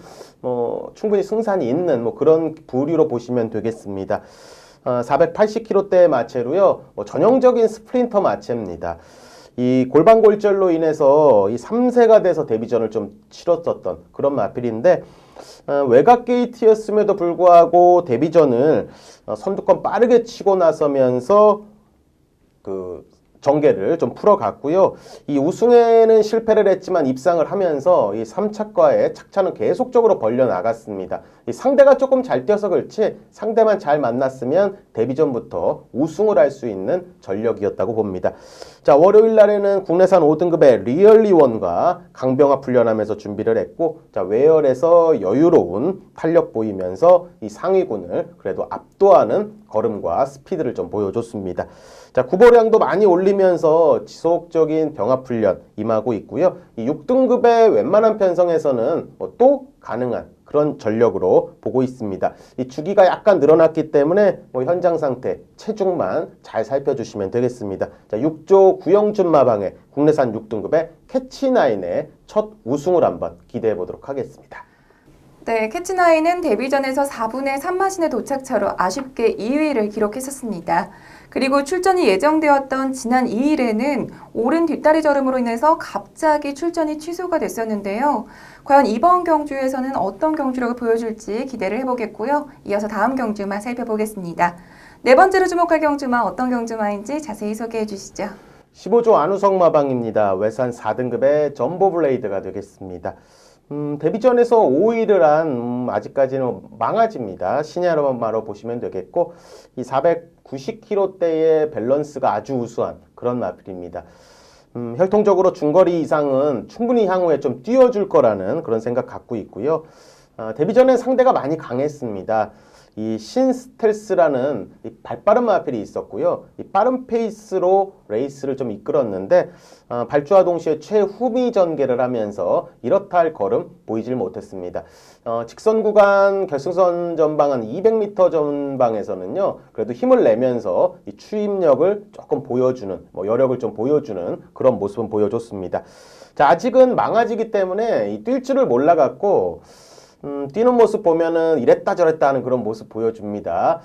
충분히 승산이 있는 그런 부류로 보시면 되겠습니다. 480kg대의 마체로요. 전형적인 스프린터 마체입니다. 이 골반골절로 인해서 이 3세가 돼서 데뷔전을 좀 치렀었던 그런 마필인데 외곽 게이트였음에도 불구하고 데뷔전을 선두권 빠르게 치고 나서면서 그 전개를 좀 풀어갔고요. 이 우승에는 실패를 했지만 입상을 하면서 이 3착과의 착차는 계속적으로 벌려나갔습니다. 이 상대가 조금 잘 뛰어서 그렇지 상대만 잘 만났으면 데뷔전부터 우승을 할 수 있는 전력이었다고 봅니다. 자, 월요일 날에는 국내산 5등급의 리얼리원과 강병합 훈련하면서 준비를 했고, 자, 외열에서 여유로운 탄력 보이면서 이 상위군을 그래도 압도하는 걸음과 스피드를 좀 보여줬습니다. 자, 구보량도 많이 올리면서 지속적인 병합 훈련 임하고 있고요. 이 6등급의 웬만한 편성에서는 또 가능한 그런 전력으로 보고 있습니다. 이 주기가 약간 늘어났기 때문에 현장 상태, 체중만 잘 살펴주시면 되겠습니다. 자, 6조 구영준 마방의 국내산 6등급의 캐치나인의 첫 우승을 한번 기대해 보도록 하겠습니다. 네, 캐치나인은 데뷔전에서 4분의 3마신의 도착차로 아쉽게 2위를 기록했었습니다. 그리고 출전이 예정되었던 지난 2일에는 오른 뒷다리 저름으로 인해서 갑자기 출전이 취소가 됐었는데요. 과연 이번 경주에서는 어떤 경주력을 보여줄지 기대를 해보겠고요. 이어서 다음 경주만 살펴보겠습니다. 네 번째로 주목할 경주만 어떤 경주만인지 자세히 소개해 주시죠. 15조 안우성 마방입니다. 외산 4등급의 점보 블레이드가 되겠습니다. 데뷔전에서 5위를 한 아직까지는 망아지입니다. 시냐로마로 보시면 되겠고 이 490kg대의 밸런스가 아주 우수한 그런 마필입니다. 혈통적으로 중거리 이상은 충분히 향후에 좀 뛰어줄 거라는 그런 생각 갖고 있고요. 데뷔전엔 상대가 많이 강했습니다. 이 신스텔스라는 이 발빠른 마필이 있었고요. 이 빠른 페이스로 레이스를 좀 이끌었는데 발주와 동시에 최후미 전개를 하면서 이렇다 할 걸음 보이질 못했습니다. 직선 구간 결승선 전방 한 200m 전방에서는요. 그래도 힘을 내면서 이 추임력을 조금 보여주는 여력을 좀 보여주는 그런 모습은 보여줬습니다. 자, 아직은 망아지기 때문에 뛸 줄을 몰라갖고 뛰는 모습 보면은 이랬다 저랬다 하는 그런 모습 보여줍니다.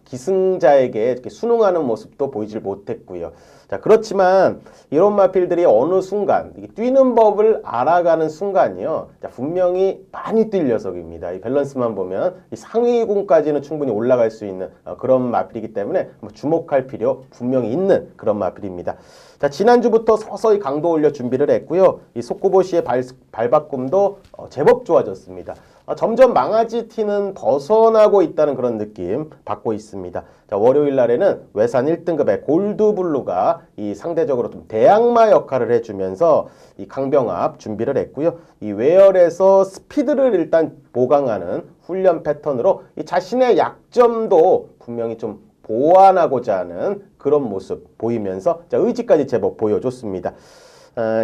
기승자에게 이렇게 순응하는 모습도 보이질 못했고요. 자, 그렇지만 이런 마필들이 어느 순간 뛰는 법을 알아가는 순간이요. 자, 분명히 많이 뛸 녀석입니다. 이 밸런스만 보면 이 상위군까지는 충분히 올라갈 수 있는 그런 마필이기 때문에 주목할 필요 분명히 있는 그런 마필입니다. 자, 지난주부터 서서히 강도 올려 준비를 했고요. 이 속구보시의 발바꿈도 제법 좋아졌습니다. 점점 망아지 티는 벗어나고 있다는 그런 느낌 받고 있습니다. 자, 월요일 날에는 외산 1등급의 골드블루가 이 상대적으로 좀 대항마 역할을 해주면서 이 강병합 준비를 했고요. 이 외열에서 스피드를 일단 보강하는 훈련 패턴으로 이 자신의 약점도 분명히 좀 보완하고자 하는 그런 모습 보이면서 자, 의지까지 제법 보여줬습니다.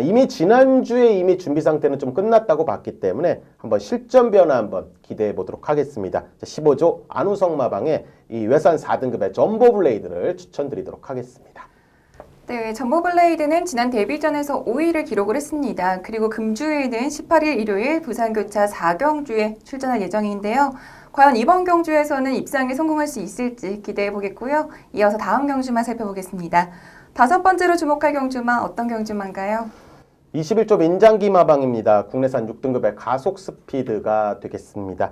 이미 지난주에 이미 준비 상태는 좀 끝났다고 봤기 때문에 한번 실전 변화 한번 기대해 보도록 하겠습니다. 자, 15조 안우성 마방의 이 외산 4등급의 점보 블레이드를 추천드리도록 하겠습니다. 네, 점보 블레이드는 지난 데뷔전에서 5위를 기록을 했습니다. 그리고 금주에는 18일 일요일 부산교차 4경주에 출전할 예정인데요. 과연 이번 경주에서는 입상에 성공할 수 있을지 기대해 보겠고요. 이어서 다음 경주만 살펴보겠습니다. 다섯 번째로 주목할 경주만 어떤 경주만가요? 21조 민장기 마방입니다. 국내산 6등급의 가속 스피드가 되겠습니다.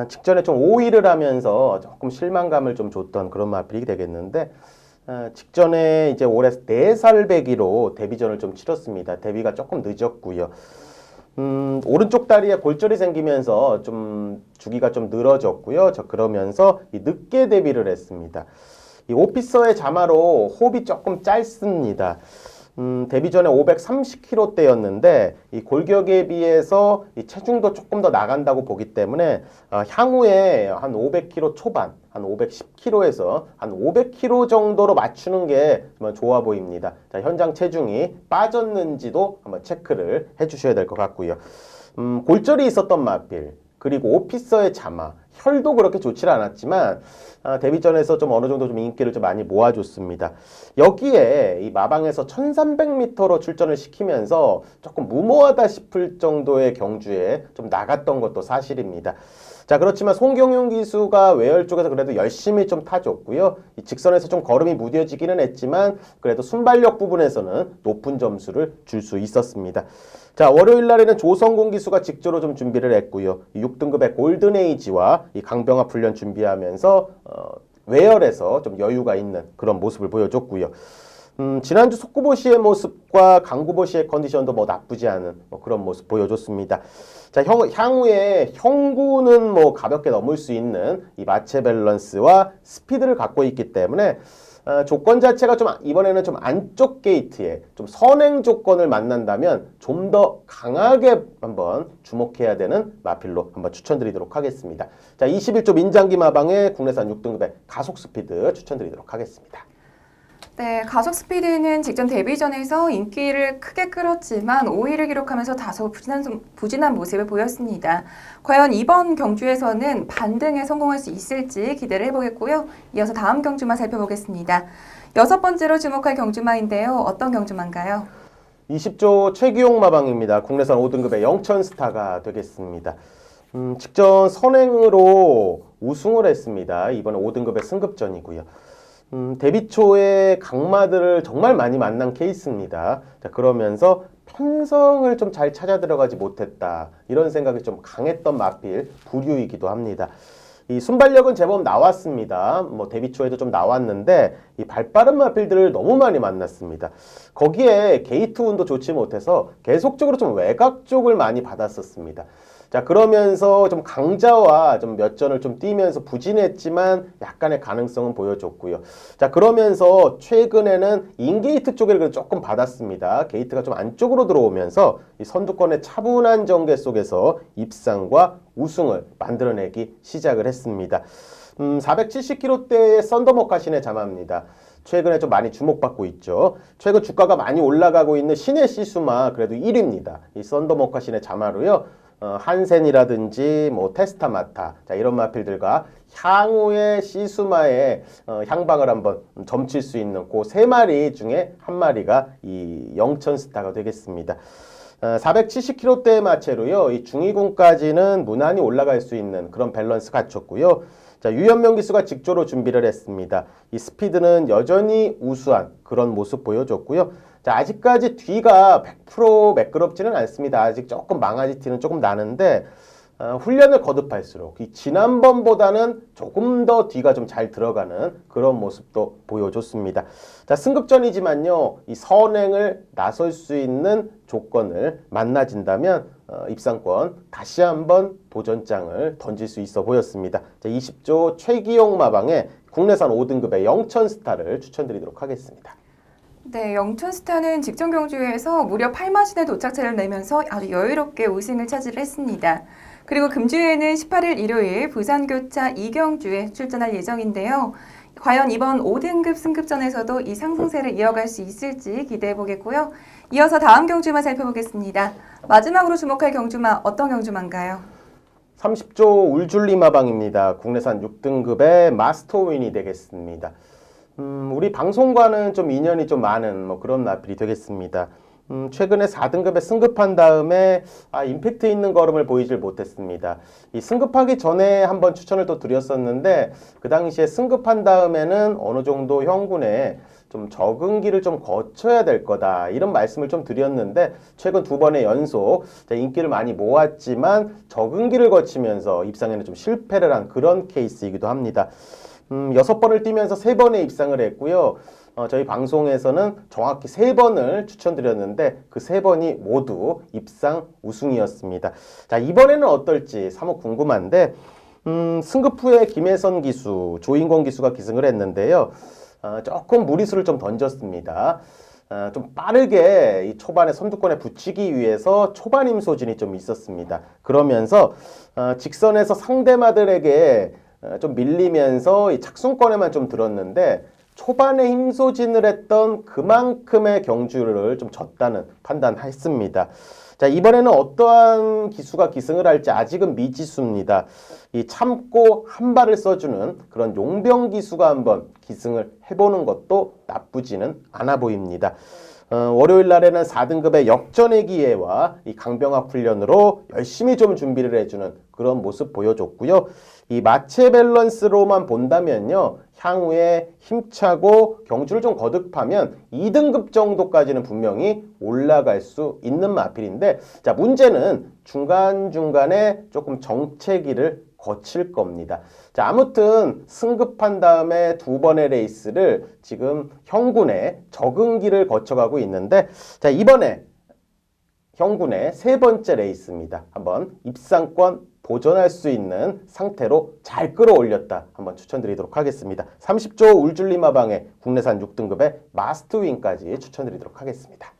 직전에 좀 5위를 하면서 조금 실망감을 좀 줬던 그런 마필이 되겠는데 직전에 이제 올해 4살 배기로 데뷔전을 좀 치렀습니다. 데뷔가 조금 늦었고요. 오른쪽 다리에 골절이 생기면서 좀 주기가 좀 늘어졌고요. 그러면서 늦게 데뷔를 했습니다. 이 오피서의 자마로 호흡이 조금 짧습니다. 데뷔 전에 530kg대였는데 이 골격에 비해서 이 체중도 조금 더 나간다고 보기 때문에 향후에 한 500kg 초반, 한 510kg에서 한 500kg 정도로 맞추는 게 정말 좋아 보입니다. 자, 현장 체중이 빠졌는지도 한번 체크를 해주셔야 될 것 같고요. 골절이 있었던 마필, 그리고 오피서의 자마, 혈도 그렇게 좋지 않았지만 데뷔전에서 좀 어느 정도 좀 인기를 좀 많이 모아줬습니다. 여기에 이 마방에서 1300m로 출전을 시키면서 조금 무모하다 싶을 정도의 경주에 좀 나갔던 것도 사실입니다. 자, 그렇지만 송경윤 기수가 외열 쪽에서 그래도 열심히 좀 타줬고요. 이 직선에서 좀 걸음이 무뎌지기는 했지만 그래도 순발력 부분에서는 높은 점수를 줄 수 있었습니다. 자, 월요일 날에는 조성공 기수가 직조로 좀 준비를 했고요. 6등급의 골든에이지와 이 강병합 훈련 준비하면서 외열에서 좀 여유가 있는 그런 모습을 보여줬고요. 지난주 속구보시의 모습과 강구보시의 컨디션도 나쁘지 않은 그런 모습 보여줬습니다. 자, 향후에 형구는 가볍게 넘을 수 있는 이 마체 밸런스와 스피드를 갖고 있기 때문에 조건 자체가 좀 이번에는 좀 안쪽 게이트에 좀 선행 조건을 만난다면 좀 더 강하게 한번 주목해야 되는 마필로 한번 추천드리도록 하겠습니다. 자, 21조 민장기 마방의 국내산 6등급의 가속 스피드 추천드리도록 하겠습니다. 네, 가속 스피드는 직전 데뷔전에서 인기를 크게 끌었지만 5위를 기록하면서 다소 부진한 모습을 보였습니다. 과연 이번 경주에서는 반등에 성공할 수 있을지 기대를 해보겠고요. 이어서 다음 경주만 살펴보겠습니다. 여섯 번째로 주목할 경주마인데요. 어떤 경주마인가요? 20조 최기용 마방입니다. 국내산 5등급의 영천스타가 되겠습니다. 직전 선행으로 우승을 했습니다. 이번에 5등급의 승급전이고요. 데뷔 초에 강마들을 정말 많이 만난 케이스입니다. 자, 그러면서 편성을 좀 잘 찾아 들어가지 못했다. 이런 생각이 좀 강했던 마필 부류이기도 합니다. 이 순발력은 제법 나왔습니다. 뭐 데뷔 초에도 좀 나왔는데 이 발빠른 마필들을 너무 많이 만났습니다. 거기에 게이트 운도 좋지 못해서 계속적으로 좀 외곽 쪽을 많이 받았었습니다. 자, 그러면서 좀 강자와 좀 몇 전을 좀 뛰면서 부진했지만 약간의 가능성은 보여줬고요. 자, 그러면서 최근에는 인게이트 쪽을 조금 받았습니다. 게이트가 좀 안쪽으로 들어오면서 이 선두권의 차분한 전개 속에서 입상과 우승을 만들어내기 시작을 했습니다. 470km대의 썬더머카신의 자마입니다. 최근에 좀 많이 주목받고 있죠. 최근 주가가 많이 올라가고 있는 신의 시수마 그래도 1위입니다. 이 썬더머카신의 자마로요. 한센이라든지 뭐 테스타마타 자 이런 마필들과 향후의 시수마의 향방을 한번 점칠 수 있는 그 세 마리 중에 한 마리가 이 영천스타가 되겠습니다. 470km대의 마체로요. 이 중위군까지는 무난히 올라갈 수 있는 그런 밸런스 갖췄고요. 자, 유연명 기수가 직조로 준비를 했습니다. 이 스피드는 여전히 우수한 그런 모습 보여줬고요. 자, 아직까지 뒤가 100% 매끄럽지는 않습니다. 아직 조금 망아지 티는 조금 나는데 훈련을 거듭할수록 이 지난번보다는 조금 더 뒤가 좀 잘 들어가는 그런 모습도 보여줬습니다. 자, 승급전이지만요. 이 선행을 나설 수 있는 조건을 만나진다면 입상권 다시 한번 도전장을 던질 수 있어 보였습니다. 자, 20조 최기용 마방의 국내산 5등급의 영천스타를 추천드리도록 하겠습니다. 네, 영천스타는 직전 경주에서 무려 8마신의 도착차를 내면서 아주 여유롭게 우승을 차지했습니다. 그리고 금주에는 18일 일요일 부산교차 2경주에 출전할 예정인데요. 과연 이번 5등급 승급전에서도 이 상승세를 이어갈 수 있을지 기대해 보겠고요. 이어서 다음 경주만 살펴보겠습니다. 마지막으로 주목할 경주마 어떤 경주마인가요? 30조 울줄리마방입니다. 국내산 6등급의 마스터윈이 되겠습니다. 우리 방송과는 좀 인연이 좀 많은 뭐 그런 마필이 되겠습니다. 최근에 4등급에 승급한 다음에 임팩트 있는 걸음을 보이질 못했습니다. 이 승급하기 전에 한번 추천을 또 드렸었는데 그 당시에 승급한 다음에는 어느 정도 형군에 좀 적응기를 좀 거쳐야 될 거다 이런 말씀을 좀 드렸는데 최근 2번의 연속 인기를 많이 모았지만 적응기를 거치면서 입상에는 좀 실패를 한 그런 케이스이기도 합니다. 6번을 뛰면서 3번에 입상을 했고요. 저희 방송에서는 정확히 3번을 추천드렸는데 그 3번이 모두 입상 우승이었습니다. 자, 이번에는 어떨지 사뭇 궁금한데 승급 후에 김혜선 기수, 조인권 기수가 기승을 했는데요. 조금 무리수를 좀 던졌습니다. 좀 빠르게 이 초반에 선두권에 붙이기 위해서 초반 힘소진이 좀 있었습니다. 그러면서 직선에서 상대마들에게 좀 밀리면서 이 착순권에만 좀 들었는데 초반에 힘소진을 했던 그만큼의 경주를 좀 졌다는 판단했습니다. 자, 이번에는 어떠한 기수가 기승을 할지 아직은 미지수입니다. 이 참고 한 발을 써주는 그런 용병 기수가 한번 기승을 해보는 것도 나쁘지는 않아 보입니다. 월요일 날에는 4등급의 역전의 기회와 이 강병학 훈련으로 열심히 좀 준비를 해주는 그런 모습 보여줬고요. 이 마체 밸런스로만 본다면요. 향후에 힘차고 경주를 좀 거듭하면 2등급 정도까지는 분명히 올라갈 수 있는 마필인데 자, 문제는 중간중간에 조금 정체기를 거칠 겁니다. 자, 아무튼 승급한 다음에 2번의 레이스를 지금 형군의 적응기를 거쳐가고 있는데 자, 이번에 형군의 3번째 레이스입니다. 한번 입상권 도전할 수 있는 상태로 잘 끌어올렸다 한번 추천드리도록 하겠습니다. 30조 울줄리마방의 국내산 6등급의 마스터윈까지 추천드리도록 하겠습니다.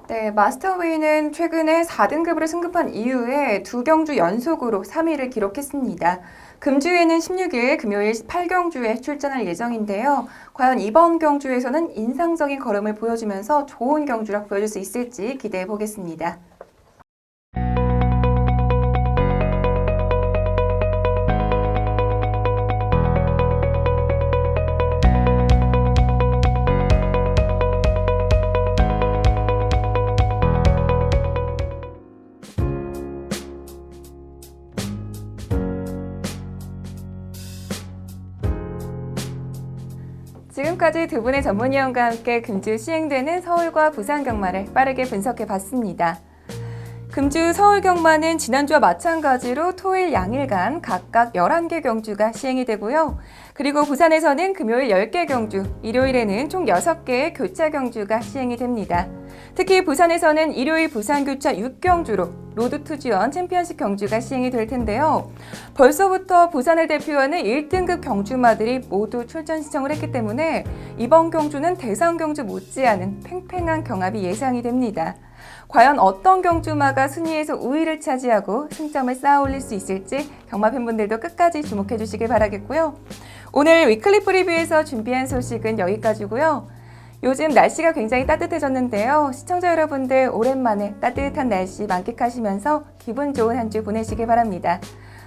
네, 마스터웨이는 최근에 4등급으로 승급한 이후에 2경주 연속으로 3위를 기록했습니다. 금주에는 16일 금요일 8경주에 출전할 예정인데요. 과연 이번 경주에서는 인상적인 걸음을 보여주면서 좋은 경주력 보여줄 수 있을지 기대해 보겠습니다. 지금까지 두 분의 전문위원과 함께 금주 시행되는 서울과 부산 경마를 빠르게 분석해 봤습니다. 금주 서울 경마는 지난주와 마찬가지로 토일 양일간 각각 11개 경주가 시행이 되고요. 그리고 부산에서는 금요일 10개 경주, 일요일에는 총 6개의 교차 경주가 시행이 됩니다. 특히 부산에서는 일요일 부산 교차 6경주로 로드 투 지원 챔피언십 경주가 시행이 될 텐데요. 벌써부터 부산을 대표하는 1등급 경주마들이 모두 출전 신청을 했기 때문에 이번 경주는 대상 경주 못지않은 팽팽한 경합이 예상이 됩니다. 과연 어떤 경주마가 순위에서 우위를 차지하고 승점을 쌓아 올릴 수 있을지 경마 팬분들도 끝까지 주목해 주시길 바라겠고요. 오늘 위클리 프리뷰에서 준비한 소식은 여기까지고요. 요즘 날씨가 굉장히 따뜻해졌는데요. 시청자 여러분들 오랜만에 따뜻한 날씨 만끽하시면서 기분 좋은 한 주 보내시길 바랍니다.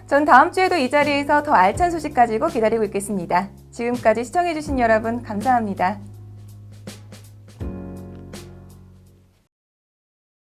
전 다음 주에도 이 자리에서 더 알찬 소식 가지고 기다리고 있겠습니다. 지금까지 시청해주신 여러분 감사합니다.